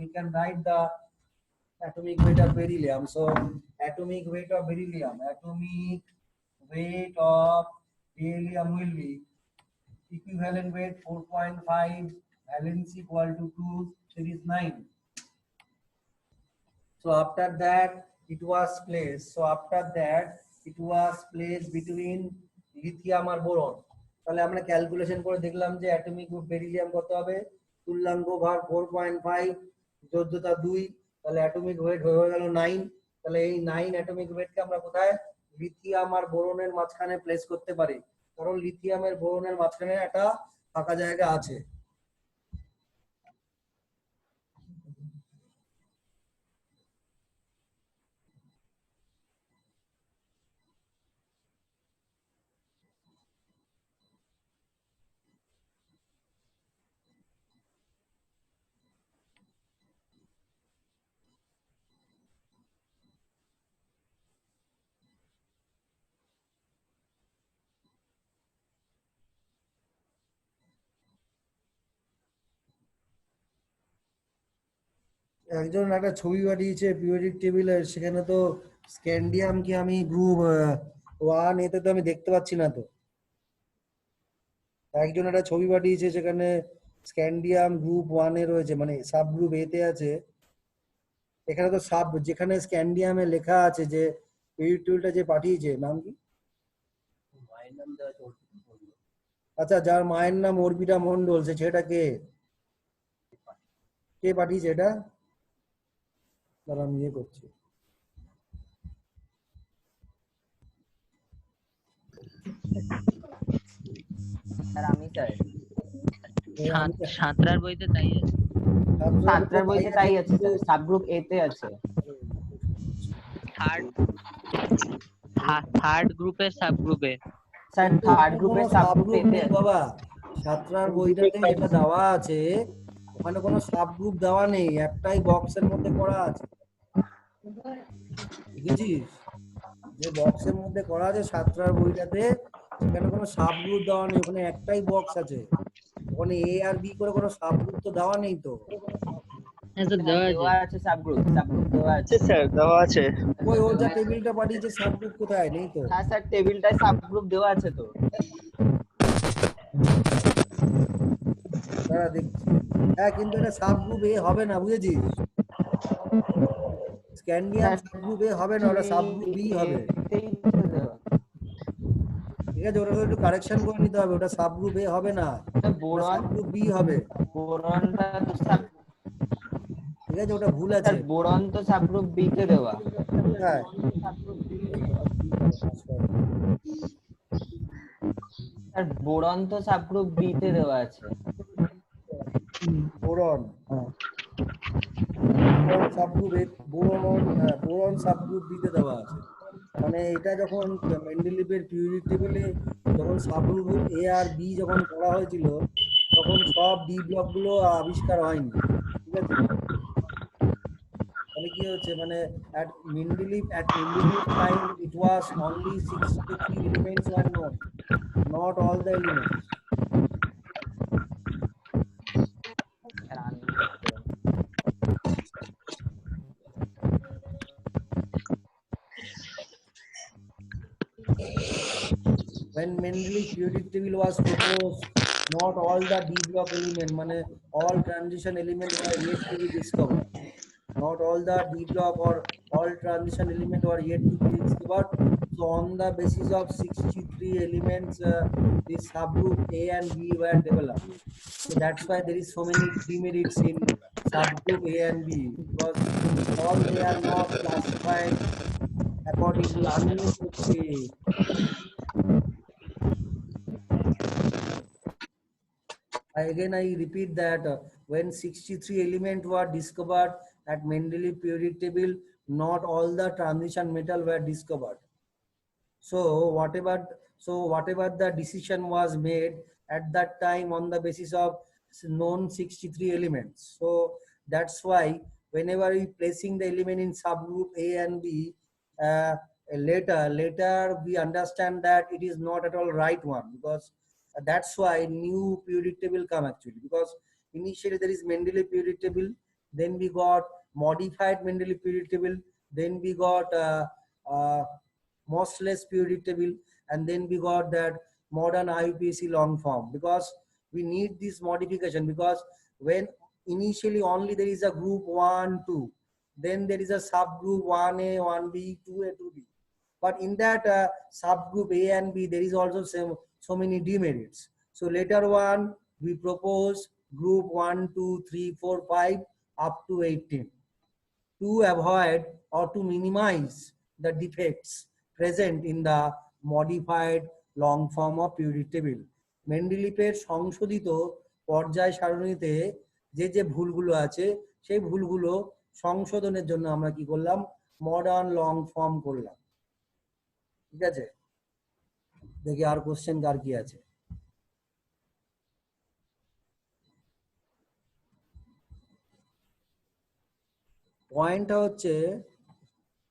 S1: we can write the atomic weight of beryllium. So atomic weight of beryllium will be equivalent weight 4.5, valence equal to 2, series 9. So after that it was placed. So after that it was placed between lithium আর boron. তাহলে আমরা calculation করে দেখলাম যে atomic group beryllium কত হবে, তুল্যাঙ্ক ভার 4.5, যোজ্যতা 2, তাহলে অ্যাটমিক ওয়েট হয়ে গেল 9। তাহলে এই 9 অ্যাটমিক ওয়েটকে আমরা কোথায়, লিথিয়াম আর বোরনের মাঝখানে প্লেস করতে পারি, কারণ লিথিয়ামের বোরনের মাঝখানে একটা ফাঁকা জায়গা আছে। একজন একটা ছবি পাঠিয়েছে পিরিয়ডিক টেবিলের, সেখানে তো স্ক্যান্ডিয়াম কি আমি গ্রুপ 1 এতে তো আমি দেখতে পাচ্ছি না তো। একজন একটা ছবি পাঠিয়েছে, সেখানে স্ক্যান্ডিয়াম গ্রুপ 1 এ রয়েছে, মানে সাব গ্রুপ এ তে আছে। এখানে তো সাব, যেখানে স্ক্যান্ডিয়ামে লেখা আছে যে পিরিয়ডিক টেবিলটা যে পাঠিয়েছে, নাম কি? আচ্ছা, যার মায়ের নাম অর্পিতা মন্ডল, সেটা কে কে পাঠিয়েছে এটা? দাঁড়া, আমি ইয়ে করছি।
S7: স্যার আমি স্যার
S4: সাঁতরার বইতে তাই আছে।
S7: সাতটার বইতে তাই আছে স্যার, সাবগ্রুপ এ তে আছে।
S4: থার্ড গ্রুপের সাব গ্রুপে।
S7: স্যার থার্ড গ্রুপের সাবগ্রুপ এ তে আছে।
S1: বাবা, সাতটার বইটাতে যেটা দেওয়া আছে, ওখানে কোনো সাব গ্রুপ দেওয়া নেই, একটাই বক্সের মধ্যে করা আছে, বুঝেছিস? যে বক্সের মধ্যে করা আছে সাতটার বইটাতে, সেখানে কোনো সাব গ্রুপ দেওয়া নেই, ওখানে একটাই বক্স আছে, ওখানে এ আর বি করে কোনো সাব গ্রুপ তো দেওয়া নেই তো।
S7: দেওয়া আছে সাবগ্রুপ দেওয়া আছে।
S4: স্যার দেওয়া আছে।
S1: ওই ও যা টেবিলটা পাঠিয়েছে সাব গ্রুপ কোথায়, নেই তো।
S7: হ্যাঁ স্যার, টেবিলটায় সাবগ্রুপ দেওয়া আছে তো।
S1: দাঁড়া দেখছি। হ্যাঁ, কিন্তু এটা সাব গ্রুপ এ হবে না, বুঝেছিস? স্ক্যান্ডিয়াম সাব গ্রুপ এ হবে না, ওটা সাব গ্রুপ বি হবে।
S7: এতেই তো দেওয়া।
S1: ঠিক আছে, ওটা একটু কারেকশন করে নিতে হবে, ওটা সাব গ্রুপ এ হবে না,
S7: বোরন,
S1: সাব গ্রুপ বি হবে।
S7: বোরনটা তো সাব,
S1: ঠিক আছে, ওটা ভুল আছে।
S7: স্যার বোরন তো সাবগ্রুপ বি তে দেওয়া।
S1: হ্যাঁ,
S7: স্যার বোরন তো সাবগ্রুপ বি তে দেওয়া আছে।
S1: বোরন সাবগ্রুপ এ, বোরন সাবগ্রুপ বি তে দেওয়া আছে। মানে এটা যখন মেন্ডেলিভের পিরিয়ডিক টেবিলে যখন সাবগ্রুপ এ আর বি যখন করা হয়েছিল, তখন সব ডি ব্লক গুলো আবিষ্কার হয়নি, ঠিক আছে? তাহলে কি হচ্ছে, মানে at Mendeleev time it was only 63 elements were known, not all the elements. When Mendeleev periodic table was proposed, not all the D block element, মানে all transition element were yet to be discovered. Not all the D block or all transition element were yet to be discovered. So on the basis of 63 elements, this subgroup A and B were developed. So that's why there is so many demerits in subgroup A and B, because all they are not classified according to unlimited. I repeat that when 63 elements were discovered at Mendeleev periodic table, not all the transition metal were discovered. So whatever the decision was made at that time on the basis of known 63 elements. So that's why whenever we placing the element in subgroup A and B, later we understand that it is not at all right one, because that's why new periodic table come actually, because initially there is Mendeleev periodic table, then we got modified Mendeleev periodic table, then we got Moseley's periodic table, and then we got that modern IUPAC long form, because we need this modification, because when initially only there is a group 1, 2, then there is a subgroup 1A, 1B, 2A, 2B. but in that subgroup A and B, there is also so many demerits. So later on, we propose group 1, 2, 3, 4, 5 up to 18 to avoid or to minimize the defects present in the modified long form of periodic table. মেন্ডেলিফের সংশোধিত পর্যায় সারণীতে যে যে ভুলগুলো আছে সেই ভুলগুলো সংশোধনের জন্য আমরা কি করলাম, মডার্ন লং ফর্ম করলাম। ঠিক আছে, দেখি আর কোশ্চেন কার কি আছে। পয়েন্টটা হচ্ছে,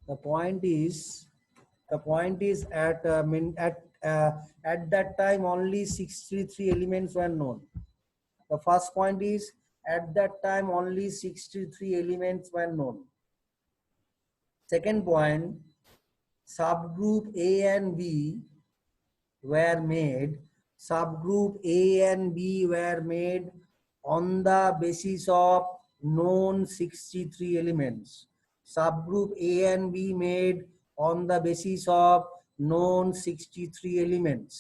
S1: the point is at that time only 63 elements were known. The first point is at that time only 63 elements were known. Second point, subgroup A and B were made. Subgroup A and B were made on the basis of known 63 elements. Subgroup A and B made on the basis of known 63 elements.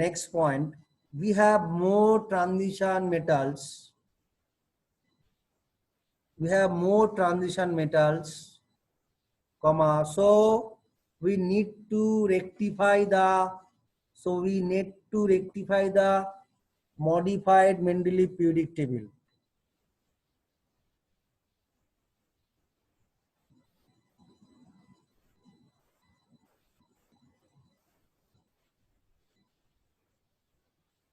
S1: Next point, we have more transition metals. We have more transition metals, comma, so we need to rectify the modified Mendeleev periodic table.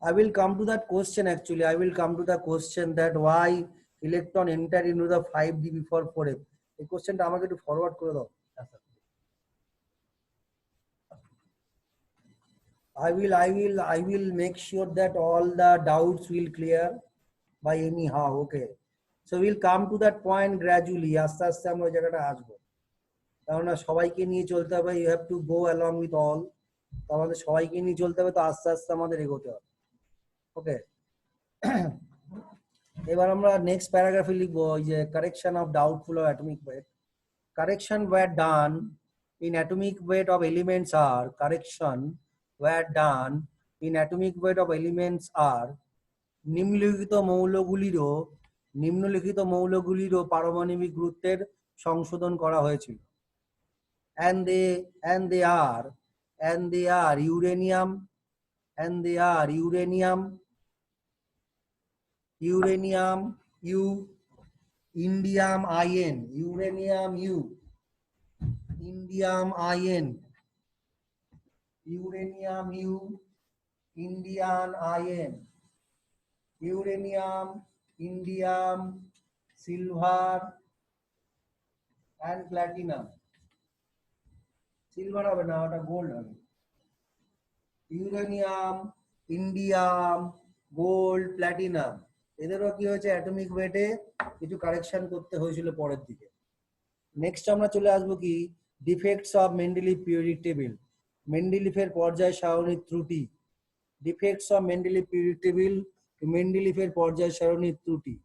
S1: I will come to that question actually. I will come to the question that why electron enter into the 5d before 4f. এই কোশ্চেনটা আমাকে একটু forward করে দাও। I will make sure that all the doubts will clear by anyhow. Okay, so we'll come to that point gradually. আস্তে আস্তে আমরা ওই জায়গাটা আসবো, কারণ সবাইকে নিয়ে চলতে হবে। You have to go along with all. আমাদের সবাইকে নিয়ে চলতে হবে, তো আস্তে আস্তে আমাদের এগোতে হবে। ওকে, এবার আমরা নেক্সট প্যারাগ্রাফে লিখবো যে correction of doubtful of atomic weight. Correction were done in atomic weight of elements আর correction were done in atomic weight of elements আর নিম্নলিখিত মৌলগুলিরও পারমাণবিক গুরুত্বের সংশোধন করা হয়েছিল। and they are uranium, U, indium ion, uranium U, indium ion, uranium U, indium ion, uranium, indium, silver and platinum. Silver হবে না, ওটা গোল্ড হবে। ইউরেনিয়াম, ইন্ডিয়াম, গোল্ড, প্ল্যাটিনাম, এদেরও কি হয়েছে, অ্যাটমিক ওয়েটে কিছু কারেকশন করতে হয়েছিল পরের দিকে। নেক্সট আমরা চলে আসবো কি, defects of Mendeleev periodic table, মেন্ডেলিফের পর্যায় সারণীর ত্রুটি। Defects of Mendeleev periodic table, মেন্ডেলিফের পর্যায় সারণীর ত্রুটি।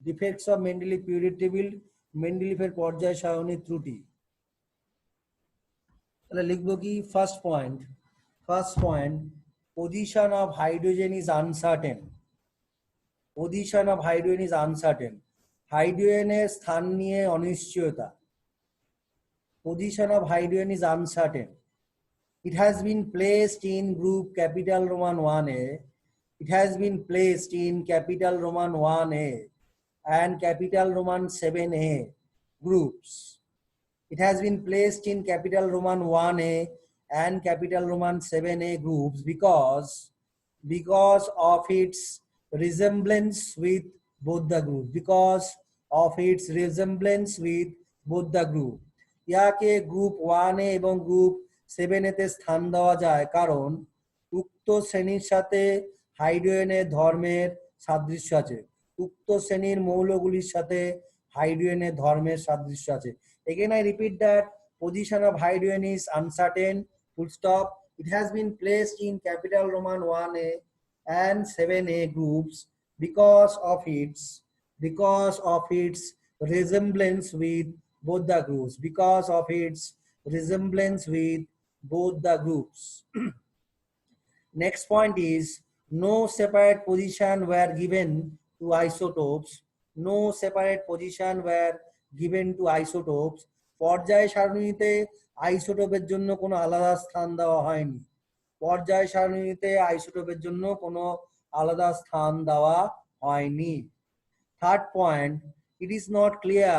S1: Defects of Mendeleev periodic table, মেন্ডেলিফের পর্যায় সারণীর ত্রুটি। তাহলে লিখবো কি, first point, position of hydrogen is uncertain. Position of hydrogen is uncertain. হাইড্রোজেনের স্থান নিয়ে অনিশ্চয়তা। Position of hydrogen is uncertain. It has been placed in group capital Roman 1a. It has been placed in capital Roman 1a and capital Roman 7a groups. It has been placed in capital Roman 1a and capital Roman 7a groups because of its resemblance with both the groups. Because of its resemblance with both the group. ইয়াকে group 1a এবং group 7a তে স্থান দেওয়া যায় কারণ উক্ত শ্রেণীর সাথে হাইড্রোজেনের ধর্মের সাদৃশ্য আছে। উক্ত শ্রেণীর মৌলগুলির সাথে হাইড্রোজেনের ধর্মের সাদৃশ্য আছে। Again I repeat that position of hydrogen is uncertain, full stop. It has been placed in capital Roman 1a and 7a groups because of its resemblance with both the groups, because of its resemblance with both the groups. Next point is no separate position were given to isotopes. No separate position were given to isotopes. পর্যায় সারণীতে আইসোটোপের জন্য কোনো আলাদা স্থান দেওয়া হয়নি। পর্যায় সারণীতে আইসোটোপের জন্য কোনো আলাদা স্থান দেওয়া হয়নি। Third point, it is not clear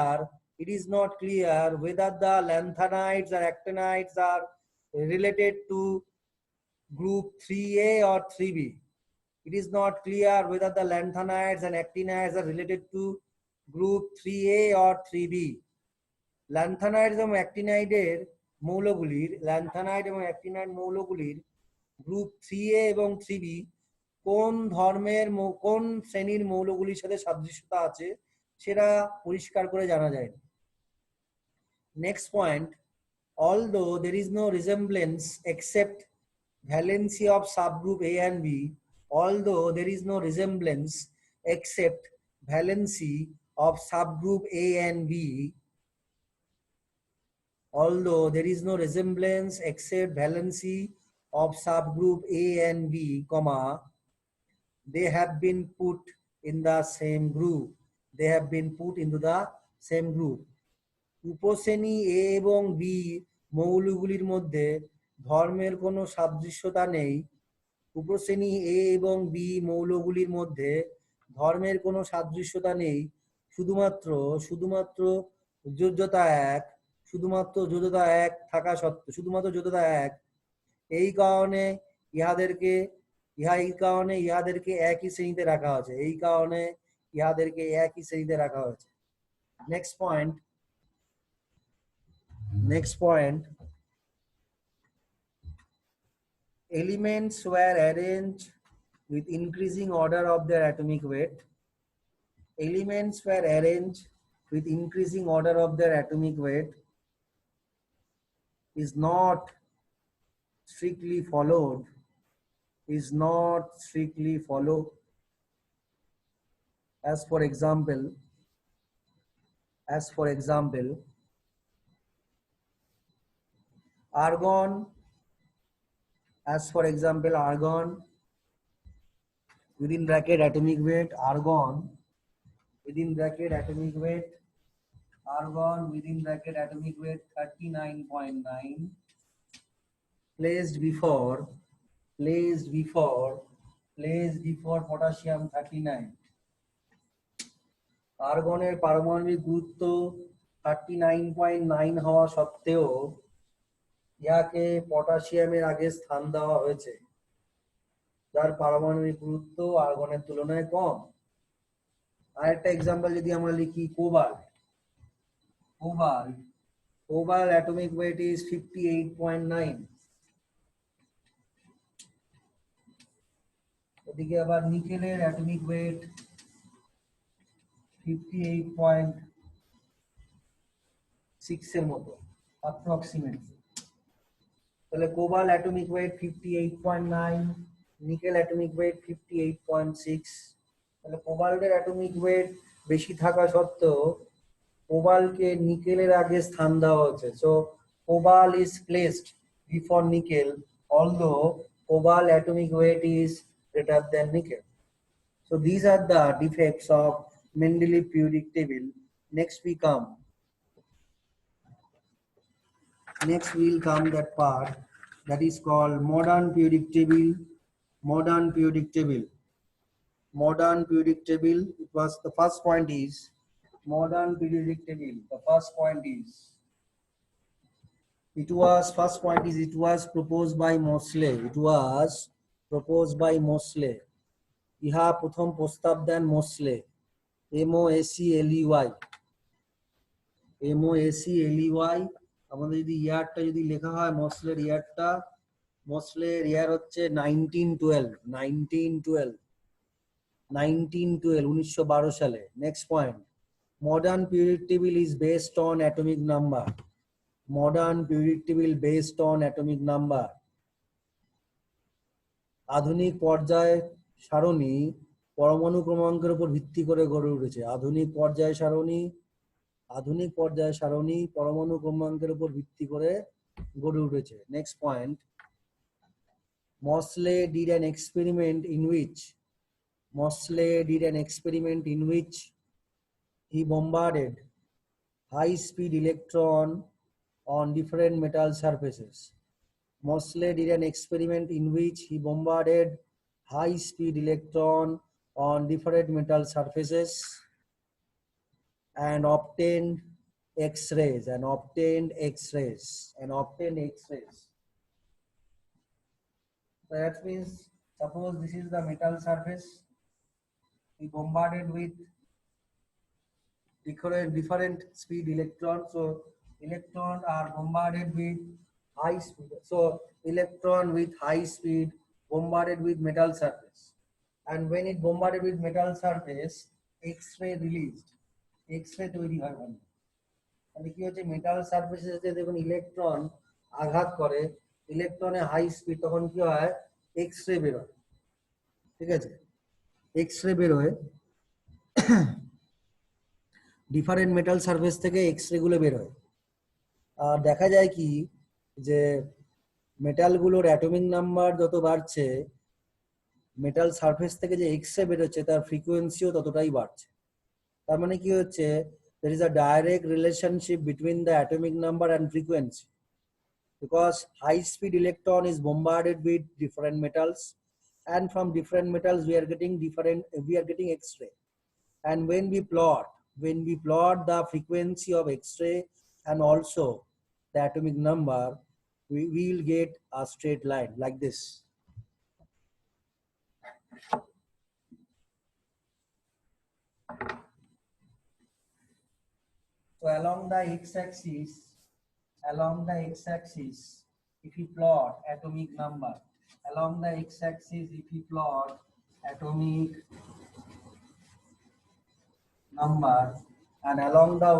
S1: whether the lanthanides or actinides are related to group 3A or 3B. It is not clear whether the lanthanides and actinides are related to group 3A or 3B. Lanthanides এবং actinideের মৌলগুলির group 3A এবং 3B কোন ধর্মের কোন শ্রেণীর মৌলগুলির সাথে সাদৃশ্যতা আছে সেটা পরিষ্কার করে জানা যায় না। Next point, although there is no resemblance except valency of subgroup A and B, although there is no resemblance except valency of subgroup A and B, although there is no resemblance except valency of subgroup A and B, comma, they have been put in the same group. They have been put into the same group. উপশ্রেণী A এবং B মৌলগুলির মধ্যে ধর্মের কোনো সাদৃশ্যতা নেই। উপশ্রেণী A এবং B মৌলগুলির মধ্যে ধর্মের কোনো সাদৃশ্যতা নেই, শুধুমাত্র যোজ্যতা এক থাকা সত্ত্বেও, শুধুমাত্র যোজ্যতা এক। এই কারণে ইহাদেরকে একই শ্রেণীতে রাখা হয়েছে। Next point, elements were arranged with increasing order of their atomic weight. Elements were arranged with increasing order of their atomic weight is not strictly followed. As for example, argon, within bracket atomic weight, argon within bracket atomic weight 39.9, placed before potassium 39. আর্গনের পারমাণবিক গুরুত্ব 39.9 হওয়া সত্ত্বেও ইহাকে পটাশিয়ামের আগে স্থান দেওয়া হয়েছে, যার পারমাণবিক গুরুত্ব আর্গনের তুলনায় কম। আরেকটা এক্সাম্পল যদি আমরা লিখি, কোবাল্ট অ্যাটমিক ওয়েট ইজ 58.9। ওদিকে আবার নিকেলের অ্যাটমিক ওয়েট 58.6 এর মতো অ্যাপ্রক্সিমেটলি। তাহলে cobalt atomic weight 58.9, nickel atomic weight 58.6। তাহলে কোবাল্টের অ্যাটমিক ওয়েট বেশি থাকা সত্ত্বেও কোবাল্টকে নিকেলের আগে স্থান দেওয়া হচ্ছে। So cobalt is placed before nickel, although cobalt atomic weight is greater than nickel. So these are the defects of Mendeleev periodic table. Next we'll come that part that is called modern periodic table. It was the first point is modern periodic table. It was proposed by Mosley. ইহা প্রথম প্রস্তাব দেন Moseley, MOSLEY। আমাদের যদি ইয়ারটা যদি লেখা হয়, মোসলের ইয়ার হচ্ছে 1912 1912 সালে। Next point, modern periodic table is based on atomic number. আধুনিক পর্যায় সারণী পরমাণু ক্রমাঙ্কের উপর ভিত্তি করে গড়ে উঠেছে। আধুনিক পর্যায় সারণী পরমাণু ক্রমাঙ্কের উপর ভিত্তি করে গড়ে উঠেছে। Next point, Mosley did an experiment in which he bombarded high-speed electron on different metal surfaces. Mosley did an experiment in which he bombarded high-speed electron on different metal surfaces and obtained X-rays. So that means, suppose this is the metal surface, we bombarded with different speed electrons. So electrons are bombarded with high speed. So electron with high speed bombarded with metal surface. And when it bombarded with metal surface, X-ray released. X-ray তৈরি হয় মানে। তাহলে কি হচ্ছে, metal সারফেসে যে দেখুন electron আঘাত করে, ইলেকট্রনে হাই স্পিড, তখন কি হয়, এক্স-রে বের হয়। ঠিক আছে, এক্স-রে বের হয়, ডিফারেন্ট মেটাল সারফেস থেকে এক্স-রে গুলো বের হয়। আর দেখা যায় কি যে মেটালগুলোর অ্যাটমিক নাম্বার যত বাড়ছে, মেটাল সারফেস থেকে যে এক্স-রে বের হচ্ছে তার ফ্রিকোয়েন্সিও ততটাই বাড়ছে। তার মানে কি হচ্ছে, there is a direct relationship between the atomic number and frequency, because high speed electron is bombarded with different metals, and from different metals we are getting X-ray. And when we plot the frequency of X-ray and also the atomic number, we will get a straight line like this. So along the x-axis, if you plot atomic number, and along the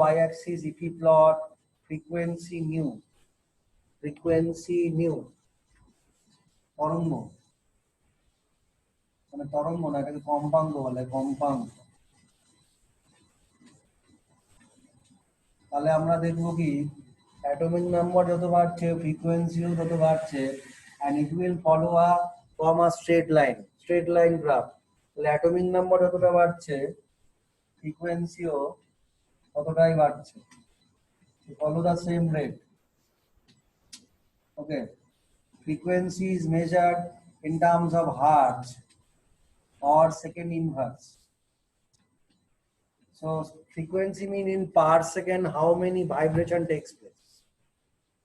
S1: y-axis if you plot frequency nu, তরঙ্গ, মানে তরঙ্গ না, এটাকে কম্পাঙ্ক বলে, কম্পাঙ্ক। তাহলে আমরা দেখবো কি, অ্যাটমিক নাম্বার যত বাড়ছে ফ্রিকোয়েন্সিও তত বাড়ছে, and it will follow a straight line graph. তাহলে অ্যাটমিক নাম্বার যতটা বাড়ছে ফ্রিকোয়েন্সিও ততটাই বাড়ছে, follow the same rate. Okay, frequency is measured in terms of hertz or second inverse. So frequency mean in per second how many vibration takes place.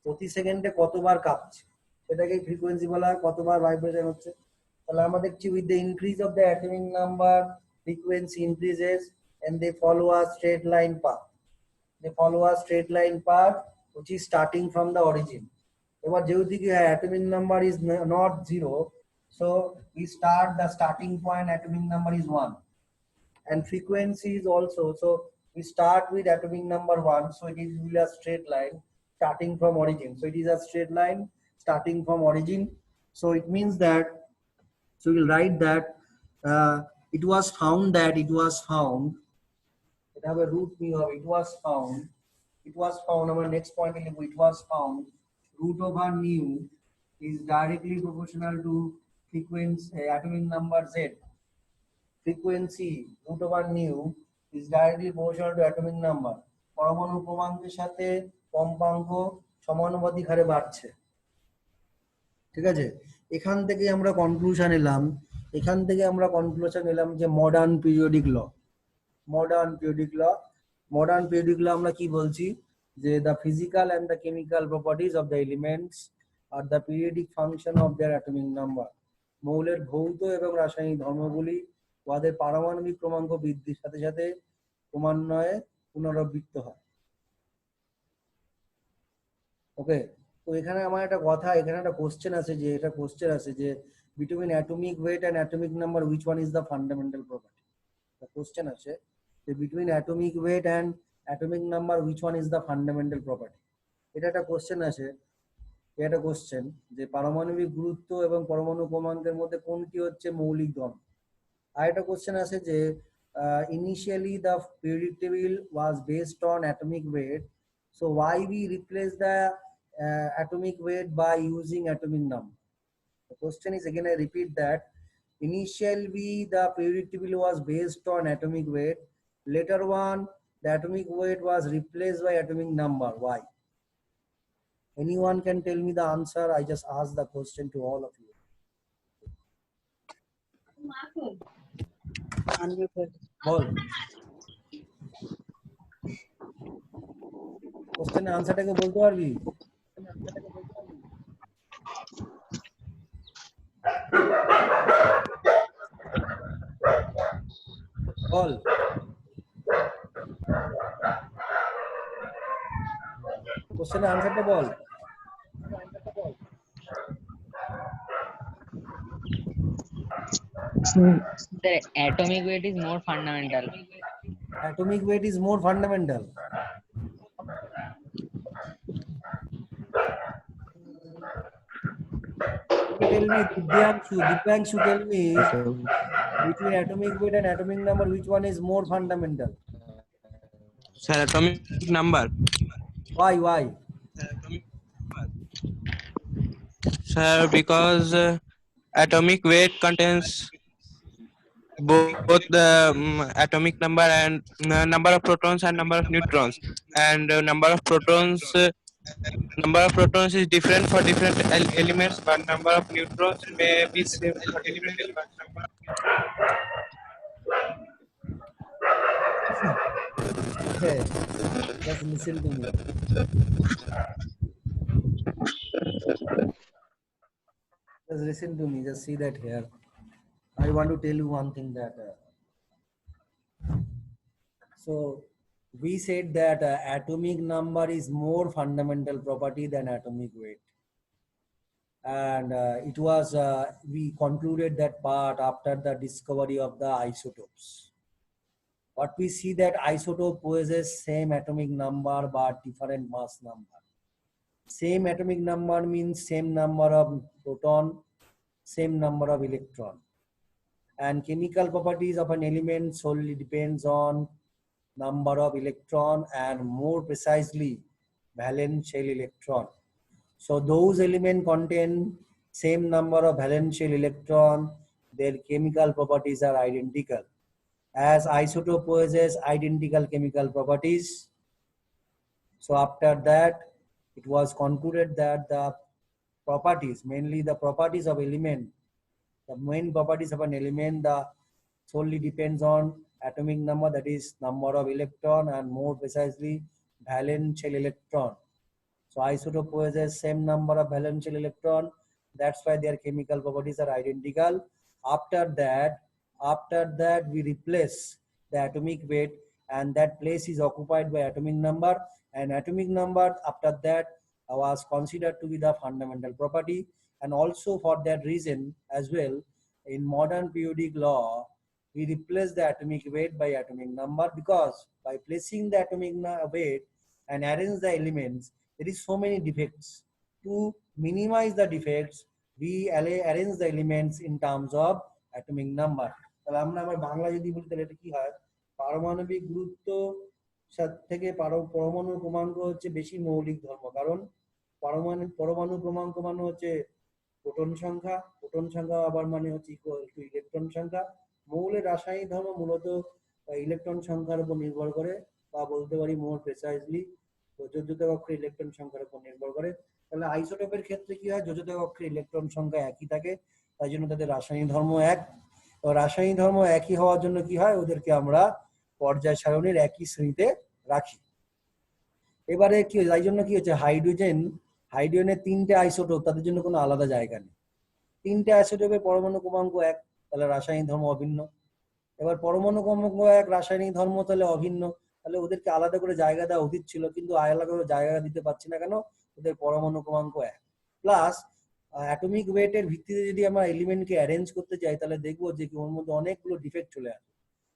S1: প্রতি সেকেন্ডে কতবার কাঁপছে সেটাকে ফ্রিকোয়েন্সি বলা হয়, কতবার ভাইব্রেশন হচ্ছে। তাহলে আমরা দেখছি with the increase of the atomic number frequency increases and they follow a straight line path which is starting from the origin. এবার যেহেতু কি atomic number is not 0, so we start the starting point atomic number is 1. And frequency is also, so we start with atomic number 1, so it is really a straight line starting from origin. So it is a straight line starting from origin. So it means that, so we'll write that it was found, it have a root mu of it was found, our next point it was found root over mu is directly proportional to frequency atomic number z. Frequency root over nu is directly proportional to atomic number. পরমাণু ক্রমাঙ্কের সাথে কম্পাঙ্ক সমানুপাতিক হারে বাড়ছে। ঠিক আছে, এখান থেকে আমরা কনক্লুশন এলাম যে মডার্ন পিরিয়ডিক ল আমরা কি বলছি, যে the physical and the chemical properties of the elements are the periodic function of their atomic number. মৌলের ভৌত এবং রাসায়নিক ধর্মগুলি ওদের পারমাণবিক ক্রমাঙ্ক বৃদ্ধির সাথে সাথে ক্রমান্বয়ে পুনরাবৃত্ত হয়। ওকে, তো এখানে আমার একটা কথা, এখানে একটা কোশ্চেন আছে যে between atomic weight and atomic number which one is the fundamental property. The question আছে যে between atomic weight and atomic number which one is the fundamental property. এটা একটা কোশ্চেন আছে, যে পারমাণবিক গুরুত্ব এবং পরমাণু ক্রমাঙ্কের মধ্যে কোনটি হচ্ছে মৌলিক ধর্ম। আর একটা কোশ্চেন আছে যে initially the periodic table was based on atomic weight. So why we replace the atomic weight by using atomic number? The question is, again I repeat that, initially the periodic table was based on atomic weight. Later on, the atomic weight was replaced by atomic number. Why? Anyone can tell me the answer? I just asked the question to all of you. বল কোশ্চেনের আনসারটাকে বলতে পারবি? বল কোশ্চেনের আনসারটা বল।
S4: Sir, atomic weight is more fundamental.
S1: Atomic weight is more fundamental. Tell me, Dipanshu, tell me, between atomic weight and atomic number, which one is more fundamental?
S8: Sir, atomic number.
S1: Why?
S8: Sir, because atomic weight contains both the atomic number and number of protons and number of neutrons, and number of protons is different for different elements, but number of neutrons may be same for different elements.
S1: Okay, just listen to me. Just listen to me. Just see that here. I want to tell you one thing that. So we said that atomic number is more fundamental property than atomic weight, and it was we concluded that part after the discovery of the isotopes. What we see that isotope possesses same atomic number but different mass number. Same atomic number means same number of proton, same number of electron. And chemical properties of an element solely depends on number of electron and more precisely valence shell electron. So those elements contain same number of valence shell electron, their chemical properties are identical. As isotope possesses identical chemical properties, so after that it was concluded that the properties, mainly the properties of element, the main properties of an element, the solely depends on atomic number, that is number of electron, and more precisely valence shell electron. So isotope possesses same number of valence shell electron, that's why their chemical properties are identical. After that we replace the atomic weight, and that place is occupied by atomic number, and atomic number after that was considered to be the fundamental property. And also for that reason as well, in modern periodic law we replace the atomic weight by atomic number, because by placing the atomic weight and arrange the elements, there is so many defects. To minimize the defects, we arrange the elements in terms of atomic number. তাহলে আমরা আমার বাংলা যদি বলি তাহলে এটা কি হয়, পারমাণবিক গুরুত্ব থেকে পরমাণু ক্রমাঙ্ক হচ্ছে বেশি মৌলিক ধর্ম, কারণ পরমাণু ক্রমাঙ্ক মানে হচ্ছে প্রোটন সংখ্যা আবার মানে হচ্ছে ইকুয়াল টু ইলেকট্রন সংখ্যা। মৌলের রাসায়নিক ধর্ম মূলত ইলেকট্রন সংখ্যার উপর নির্ভর করে, বা বলতে পারি মোর প্রিসাইজলি যোজ্যতা কক্ষে ইলেকট্রন সংখ্যার উপর নির্ভর করে। তাহলে আইসোটোপের ক্ষেত্রে কি হয়, যোজ্যতা কক্ষে ইলেকট্রন সংখ্যা একই থাকে, তাই জন্য তাদের রাসায়নিক ধর্ম এক। রাসায়নিক ধর্ম একই হওয়ার জন্য কি হয়, ওদেরকে আমরা পর্যায় সারণীর একই শ্রেণীতে রাখি। এবারে কি, তাই জন্য কি হচ্ছে, হাইড্রোজেনের 3টে আইসোটোপ, তাদের জন্য কোনো আলাদা জায়গা নেই। 3টে আইসোটোপের পরমাণু ক্রমাঙ্ক 1, তাহলে রাসায়নিক ধর্ম অভিন্ন। এবার পরমাণু ক্রমাঙ্ক 1, রাসায়নিক ধর্ম তাহলে অভিন্ন, তাহলে ওদেরকে আলাদা করে জায়গা দেওয়া উচিত ছিল, কিন্তু আলাদা করে জায়গা দিতে পারছি না কেন, ওদের পরমাণু ক্রমাঙ্ক 1। প্লাস অ্যাটমিক ওয়েটের ভিত্তিতে যদি আমরা এলিমেন্টকে অ্যারেঞ্জ করতে চাই, তাহলে দেখবো যে ওর মধ্যে অনেকগুলো ডিফেক্ট চলে আসে।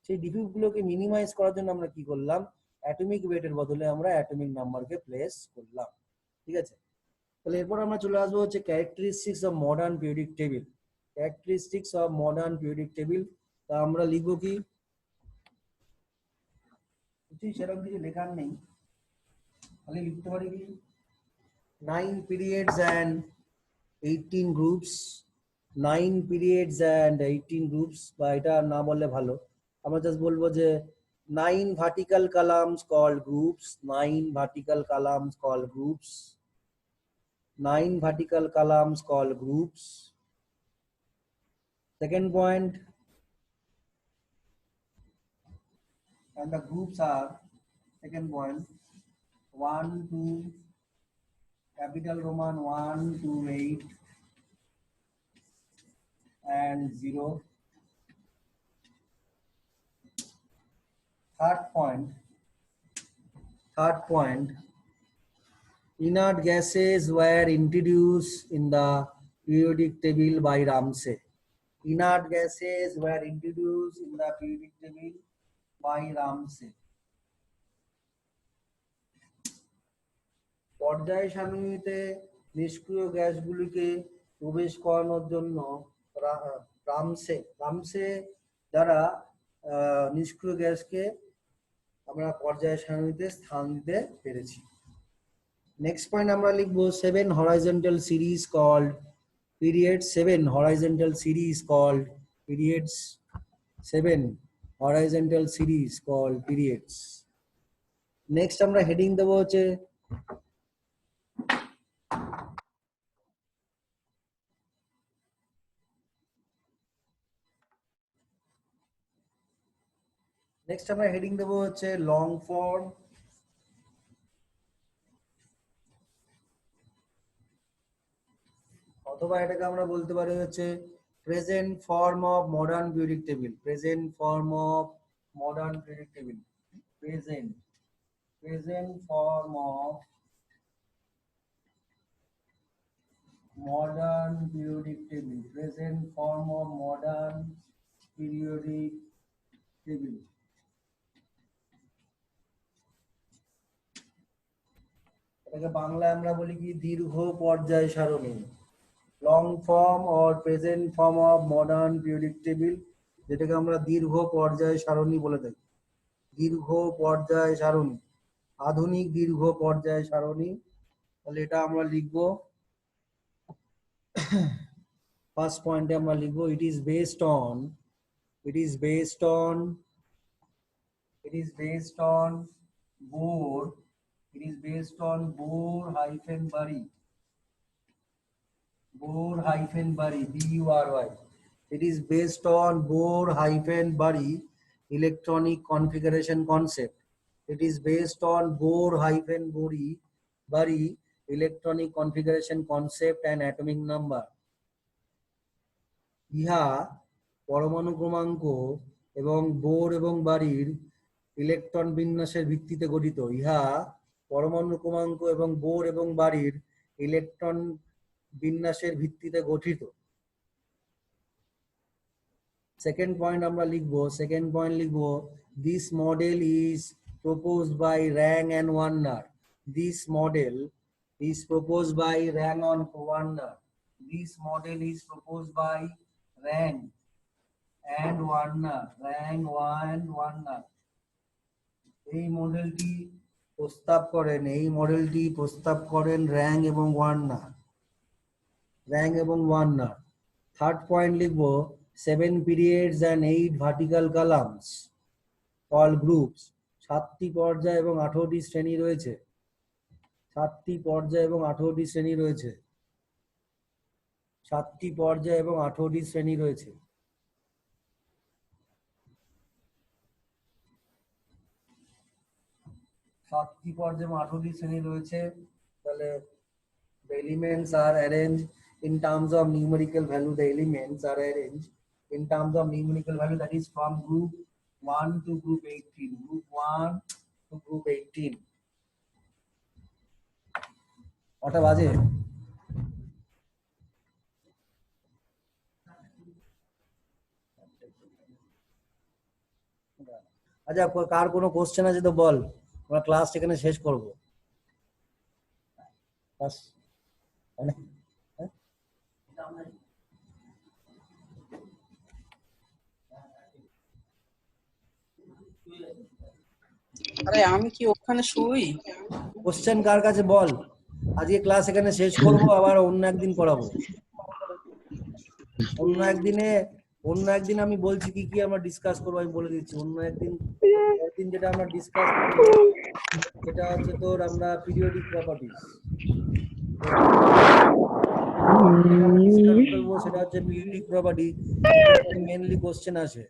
S1: সেই ডিফেক্টগুলোকে মিনিমাইজ করার জন্য আমরা কি করলাম, অ্যাটমিক ওয়েটের বদলে আমরা অ্যাটমিক নাম্বারকে প্লেস করলাম। ঠিক আছে, তাহলে এরপর আমরা চলে আসবো হচ্ছে characteristics of modern periodic table. Characteristics of modern periodic table, তা আমরা লিখবো কি, কিছুই সেরকম কিছু লেখার নেই, খালি লিখতে পারি কি 9 periods and 18 groups, 9 periods and 18 groups, বা এটা না বললে ভালো, আমরা জাস্ট বলবো যে 9 vertical columns called groups, 9 vertical columns called groups, 9 vertical columns called groups. Second point, and the groups are, second point, 1 to capital Roman 1 to 8 and 0. Third point, inert gases were introduced in the periodic table by Ramsay. Inert gases were introduced in the periodic table by Ramsay. পর্যায় সারণীতে নিষ্ক্রিয় গ্যাসগুলিকে প্রবেশ করানোর জন্য রামসে দ্বারা নিষ্ক্রিয় গ্যাসকে আমরা পর্যায় সারণীতে স্থান দিতে পেরেছি। নেক্সট পয়েন্ট আমরা লিখবো 7 horizontal series called periods, 7 horizontal series called periods, 7 horizontal series called periods. Next আমরা হেডিং দেবো হচ্ছে লং ফর্ম, অথবা এটাকে আমরা বলতে পারি হচ্ছে present form of modern periodic table, present form of modern periodic table, present form of modern periodic table, present form of modern periodic table. এটাকে বাংলায় আমরা বলি কি দীর্ঘ পর্যায় সারণী, long form or present form of modern periodic table, যেটাকে আমরা দীর্ঘ পর্যায় সারণী বলে থাকি, দীর্ঘ পর্যায় সারণী, আধুনিক দীর্ঘ পর্যায় সারণী। তাহলে এটা আমরা লিখবো ফার্স্ট পয়েন্টে আমরা লিখবো it is based on Bohr hyphen Bury, B-U-R-Y. It is based on Bohr hyphen Bury electronic configuration concept. It is based on Bohr hyphen Bury electronic configuration concept and atomic number. ইহা পরমাণু ক্রমাঙ্ক এবং bore এবং বাড়ির electron বিন্যাসের ভিত্তিতে গঠিত। ইহা পরমাণু ক্রমাঙ্ক এবং বোর এবং বাড়ির ইলেকট্রন বিন্যাসের ভিত্তিতে গঠিত। সেকেন্ড পয়েন্ট আমরা লিখবো, this model is proposed by Rang and Warner. This model is proposed by Rang and Warner. This model is proposed by Rang and Warner. এই মডেলটি প্রস্তাব করেন র্যাং এবং ওয়ার্নার। থার্ড পয়েন্ট লিখবো 7 periods and 8 vertical columns called groups. 7টি পর্যায় এবং 18টি শ্রেণী রয়েছে। 7টি পর্যায় এবং 18টি শ্রেণী রয়েছে। 7টি পর্যায় এবং 18টি শ্রেণী রয়েছে। তাহলে the elements are arranged in terms of numerical value. The elements are arranged in terms of numerical value, that is from group 1 to group 18. Group 1 to group 18. কটা বাজে? আচ্ছা, কার কোনো কোশ্চেন আছে তো বল, আমরা ক্লাস এখানে শেষ করব। বাস
S9: আরে আমি কি ওখানে শুই?
S1: কোশ্চেন কার কাছে বল, আজকে ক্লাস এখানে শেষ করব, আবার অন্য একদিন পড়াবো। অন্য একদিন আমি বলছি কি কি আমরা ডিসকাস করবো, আমি বলে দিচ্ছি। অন্য একদিন যেটা আমরা ডিসকাস করবো সেটা হচ্ছে তোর আমরা পিরিয়ডিক প্রপার্টিজ ডিসকাস করবো। সেটা হচ্ছে পিরিয়ডিক প্রপার্টি, মেইনলি কোশ্চেন আছে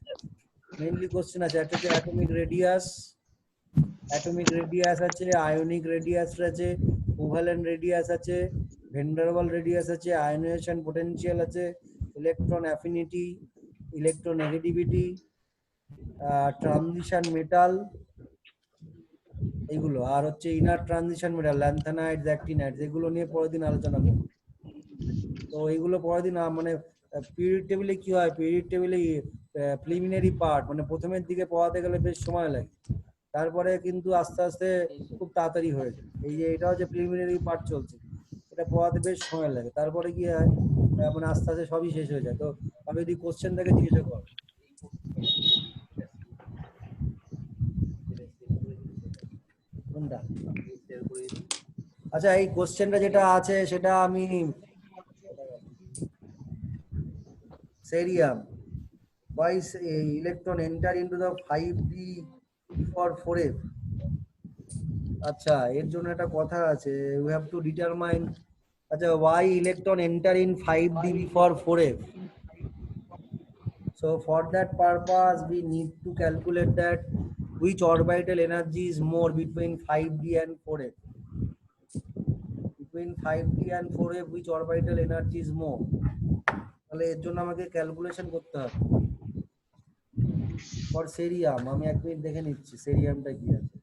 S1: একটা হচ্ছে অ্যাটমিক রেডিয়াস আছে, আয়নিক রেডিয়াস আছে, কোভ্যালেন্ট রেডিয়াস আছে, ভেন্ডারওয়াল রেডিয়াস আছে, আয়নাইজেশন পোটেনশিয়াল আছে, electron affinity, electronegativity, transition metal, এইগুলো। আর হচ্ছে inner transition metal, lanthanides, actinides, এগুলো নিয়ে পরের দিন আলোচনা করব। তো এইগুলো পরের দিন মানে পিরিয়ড টেবিলে কি হয়, পিরিয়ড টেবিলে প্রিলিমিনারি পার্ট মানে প্রথমের দিকে পড়াতে গেলে বেশ সময় লাগে, তারপরে কিন্তু আস্তে আস্তে খুব তাড়াতাড়ি হয়ে যায়। এই যে এটা হচ্ছে প্রিলিমিনারি পার্ট চলছে, এটা পড়াতে বেশ সময় লাগে, তারপরে কি হয় মানে আস্তে আস্তে সবই শেষ হয়ে যায়। তো আমি যদি কোশ্চেন থেকে জিজ্ঞাসা কর, কোনটা? আচ্ছা, এই কোশ্চেনটা যেটা আছে সেটা আমি cerium, why electron enter into the 5d for 4f। আচ্ছা, এর জন্য একটা কথা আছে, we have to determine, আচ্ছা, why electron enter in 5d before 4f। So for that purpose we need to calculate that which orbital energy is more between 5d and 4f, between 5d and 4f which orbital energy is more। তাহলে এর জন্য আমাকে calculation করতে হবে for cerium. আমি এক minute দেখে নিচ্ছি সেরিয়ামটা কি আছে।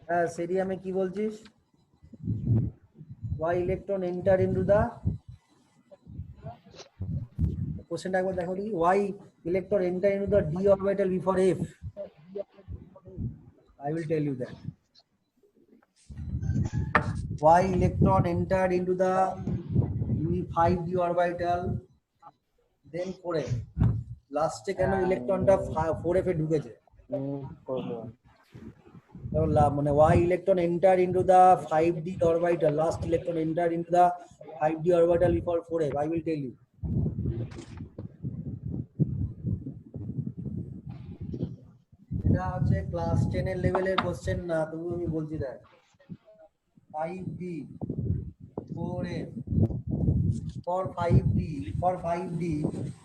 S1: হ্যাঁ, সেরিয়ামে কি বলছিস? why electron enter into the, কোশ্চেনটা একবার দেখো দেখি, why electron enter into the d orbital before f। I will tell you that why electron entered into the 5d orbital then 4f, লাস্টে কেন ইলেকট্রনটা 4f এ ঢুকেছে, মানে why electron entered into the 5d orbital, last electron entered into the 5d orbital before 4f, I will tell you। এটা হচ্ছে class 10 এর লেভেলের question না, তবু আমি বলছি দেখ, 5d 4f for 5d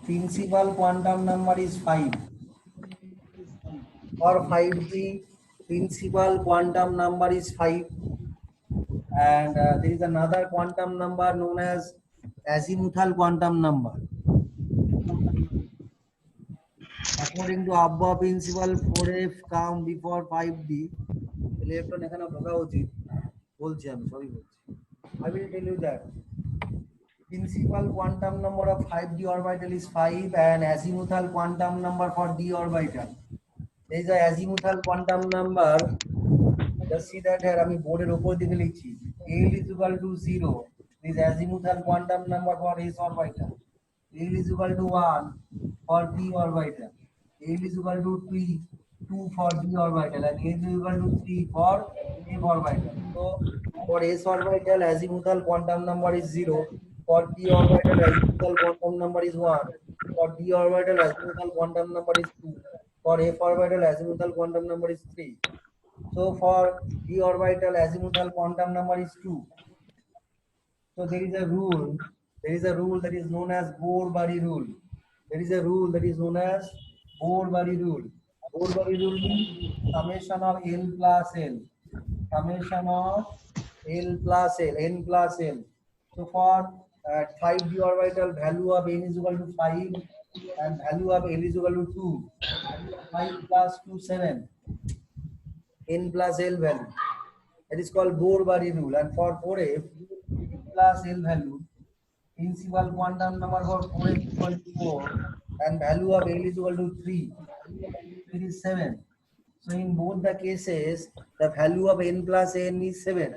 S1: principal quantum number is 5, for 5d principal quantum number is 5, and there is another quantum number known as azimuthal quantum number। According to above principle 4f come before 5d, electron এখানে ঢোকা উচিত, বলছি আমি সবই বলছি। I will tell you that principal quantum number of 5d orbital is 5 and azimuthal quantum number for d orbital, there is a azimuthal quantum number, just see that here আমি বোর্ডের উপর দিকে লিখছি, l is equal to 0, this azimuthal quantum number for s orbital, l is equal to 1 for p orbital, l is equal to 2 for d orbital, and l is equal to 3 for f orbital। So for s orbital azimuthal quantum number is 0, for p orbital azimuthal quantum number is 1, for d orbital azimuthal quantum number is 2, for f orbital azimuthal quantum number is 3। So for d orbital azimuthal quantum number is 2। So there is a rule that is known as Bohr-Bari rule. There is a rule that is known as Bohr-Bari rule. Bohr-Bari rule means summation of L plus L. Summation of L plus L, n plus L. So for 5d orbital, value of n is equal to 5 and value of L is equal to 2. 5 plus 2, 7. N plus L value. That is called Bohr-Bari rule. And for 4f, plus L value, principal quantum number for 4f is equal to 4 and value of L is equal to 3. It is 7. So in both the cases, the value of n plus n is 7.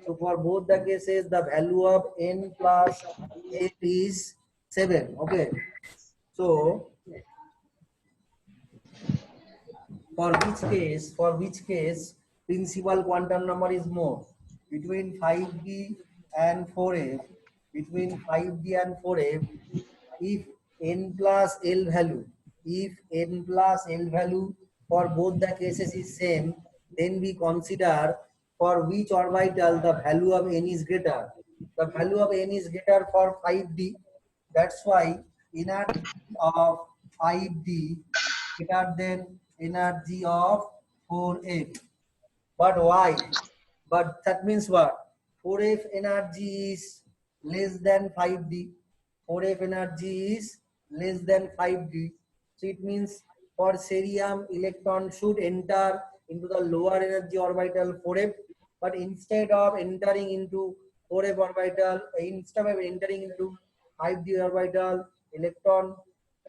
S1: So for both the cases, the value of n plus 8 is 7. Okay. So for which case principal quantum number is more? Between 5d and 4f, between 5d and 4f, if n plus l value, if n plus l value for both the cases is same, then we consider for which orbital the value of n is greater. The value of n is greater for 5d. That's why energy of 5d greater than energy of 4f. But why? But that means what? 4f energy is less than 5d. 4f energy is less than 5d. So it means for cerium, electron should enter into the lower energy orbital 4f, but instead of entering into 4f orbital, instead of entering into 5d orbital, electron,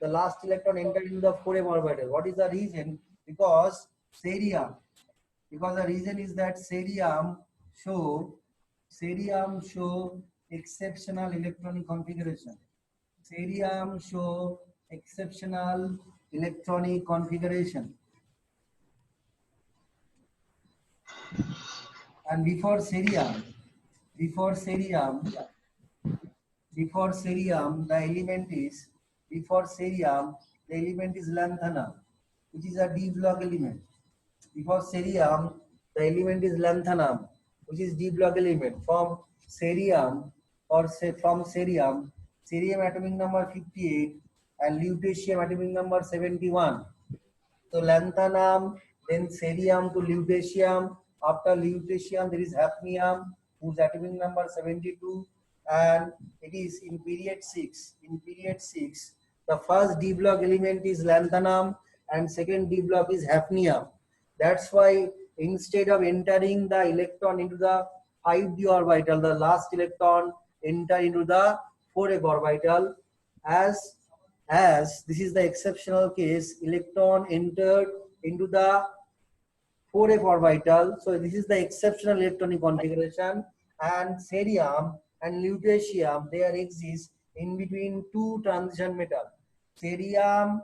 S1: the last electron entered into the 4f orbital. What is the reason? Because cerium, because the reason is that cerium show exceptional electronic configuration. Cerium show exceptional electronic configuration. And before cerium, the element is lanthanum, which is a d block element. Before cerium, the element is lanthanum, which is d block element. From cerium, cerium atomic number 58 and lutetium atomic number 71. So lanthanum, then cerium to lutetium. After lutetium, there is hafnium, whose atomic number 72, and it is in period 6. In period 6, the first d block element is lanthanum and second d block is hafnium. That's why instead of entering the electron into the 5d orbital, the last electron enter into the 4f orbital. As this is the exceptional case, electron entered into the 4f orbital. So this is the exceptional electronic configuration, and cerium and lutetium, there exists in between two transition metal. Cerium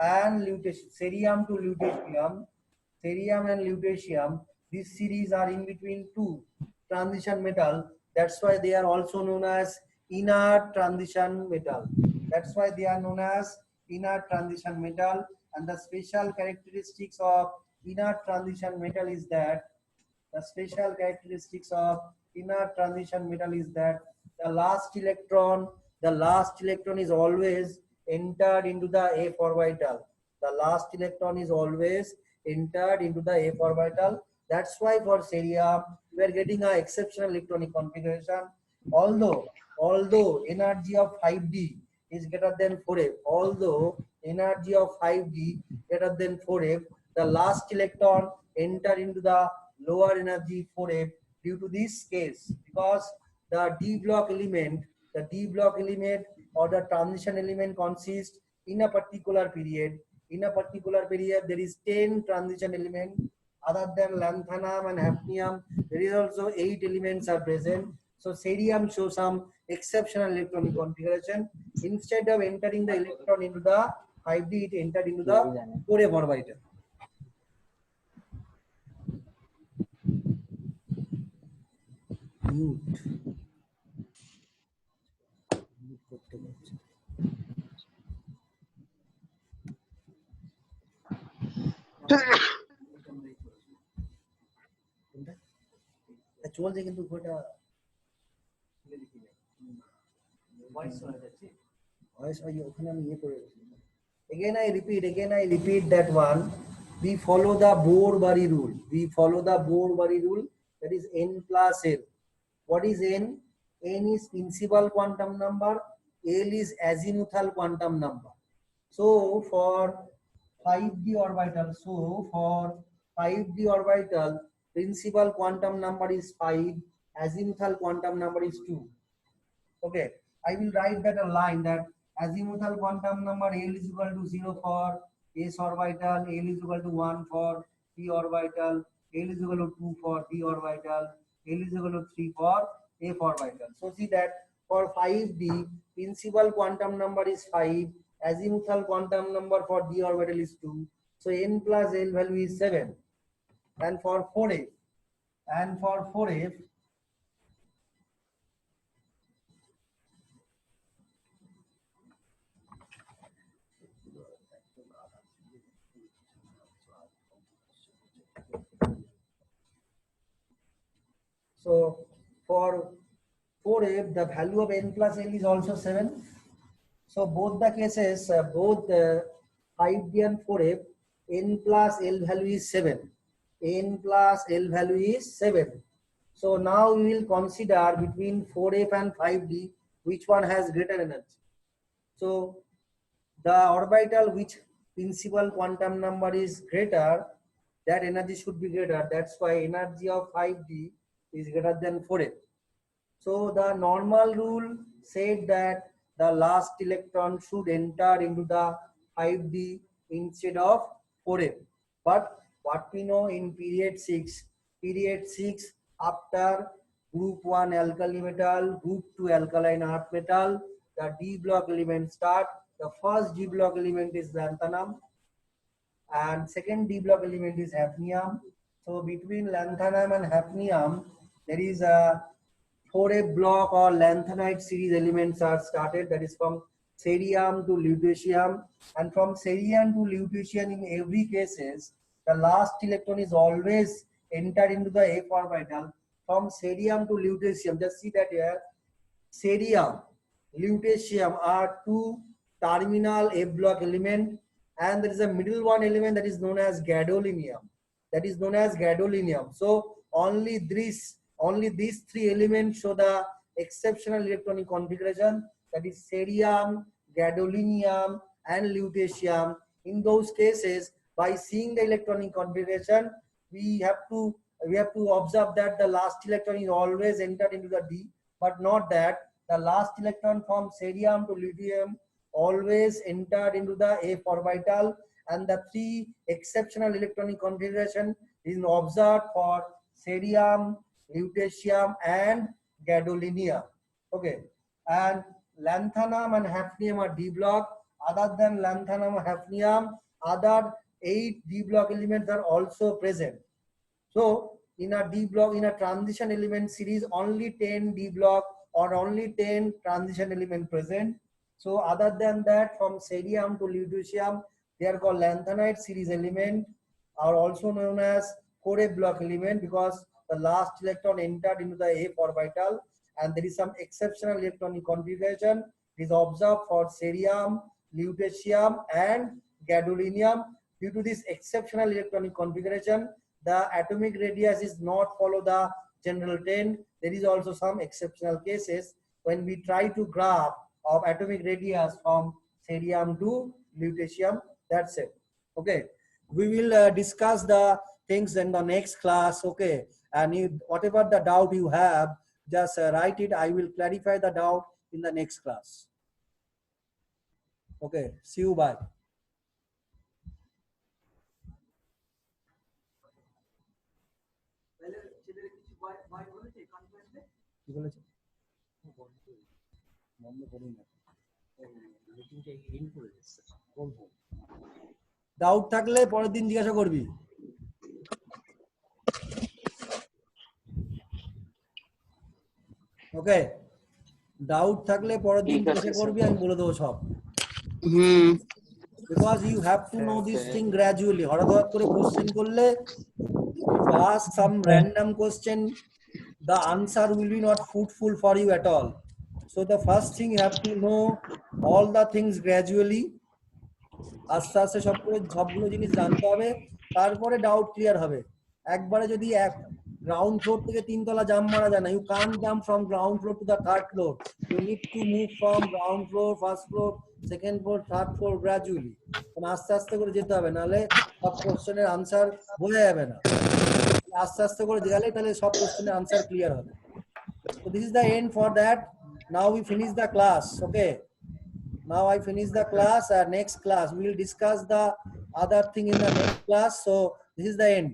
S1: and lutetium, cerium and lutetium, this series are in between two transition metal. That's why they are also known as inert transition metal. That's why they are known as inert transition metal. And the special characteristics of inert transition metal is that the last electron is always entered into the f orbital. The last electron is always entered into the f orbital. That's why for cerium we are getting an exceptional electronic configuration. Although energy of 5d is greater than 4f, the last electron enter into the lower energy 4f due to this case, because the d block element or the transition element consists in a particular period. In a particular period, there is 10 transition elements. Other than lanthanum and hafnium, there is also 8 elements are present. So cerium shows some exceptional electronic configuration. Instead of entering the electron into the 5d, it entered into the 4f orbital. চলছে কিন্তু ওটা voice ওখানে আমি ইয়ে করে again I repeat that one. We follow the Bohr-Bari rule. That is n plus l. What is n? N is principal quantum number, l is azimuthal quantum number. So for 5d orbital, principal quantum number is 5, azimuthal quantum number is 2. Okay, I will write that a line that azimuthal quantum number l is equal to 0 for s orbital, l is equal to 1 for p orbital, l is equal to 2 for d orbital, L is equal to 3 for f orbital. So see that for 5d, principal quantum number is 5, azimuthal quantum number for d orbital is 2. So n plus L value is 7. And for 4f, so for 4f, the value of n plus L is also 7. So both the cases, both 5d and 4f, n plus L value is 7. N plus L value is 7. So now we will consider between 4f and 5d, which one has greater energy. So the orbital which principal quantum number is greater, that energy should be greater. That's why energy of 5d is greater than 4f. So the normal rule said that the last electron should enter into the 5d instead of 4f. But what we know in period 6 after group 1 alkali metal, group 2 alkaline earth metal, the d block elements start. The first d block element is lanthanum and second d block element is hafnium. So between lanthanum and hafnium, there is a 4f block or lanthanide series elements are started, that is from cerium to lutetium, and from cerium to lutetium in every cases the last electron is always entered into the f orbital. From cerium to lutetium, just see that here, cerium, lutetium are two terminal f block element, and there is a middle one element that is known as gadolinium. So only these three elements show the exceptional electronic configuration, that is cerium, gadolinium and lutetium. In those cases, by seeing the electronic configuration, we have to observe that the last electron is always entered into the d, but not that the last electron from cerium to lutetium always entered into the f orbital, and the three exceptional electronic configuration is observed for cerium, lutetium and gadolinium. Okay, and lanthanum and hafnium are d block. Other than lanthanum and hafnium, other 8 d block elements are also present. So in a d block, in a transition element series, only 10 d block or only 10 transition element present. So other than that, from cerium to lutetium, they are called lanthanide series element, are also known as 4f block element, because the last electron entered into the f orbital, and there is some exceptional electronic configuration is observed for cerium, lutetium and gadolinium. Due to this exceptional electronic configuration, the atomic radius is not follow the general trend. There is also some exceptional cases when we try to graph of atomic radius from cerium to lutetium. That's it. Okay, we will discuss the things in the next class. Okay, and whatever the doubt you have, just write it. I will clarify the doubt in the next class. Okay, see you. Bye. Doubt থাকলে পরের দিন জিজ্ঞাসা করবি। ওকে, doubt থাকলে পরের দিন জিজ্ঞাসা করবি, আমি বলে দেবো সব। Because you have to know this thing gradually. হঠাৎ করে কোশ্চেন করলে, ask some random question, the answer will be not fruitful for you at all. So the first thing you have to know all the things gradually. আস্তে আস্তে সবগুলো জিনিস জানতে হবে, তারপরে ডাউট ক্লিয়ার হবে। একবারে যদি গ্রাউন্ড ফ্লোর থেকে 3 তলা জাম্প মারা যায় না, you can't jump from ground floor to the 3rd floor. You need to move from ground floor, 1st floor, 2nd floor, 3rd floor gradually. আস্তে আস্তে করে যেতে হবে, নাহলে সব কোশ্চেনের আনসার বোঝা যাবে না। আস্তে আস্তে করে গেলে তাহলে সব কোশ্চেনের আনসার ক্লিয়ার হবে। So this is the end for that. Now we finish the class. Okay, now I finish the class. Next class we will discuss the other thing in the next class. So this is the end.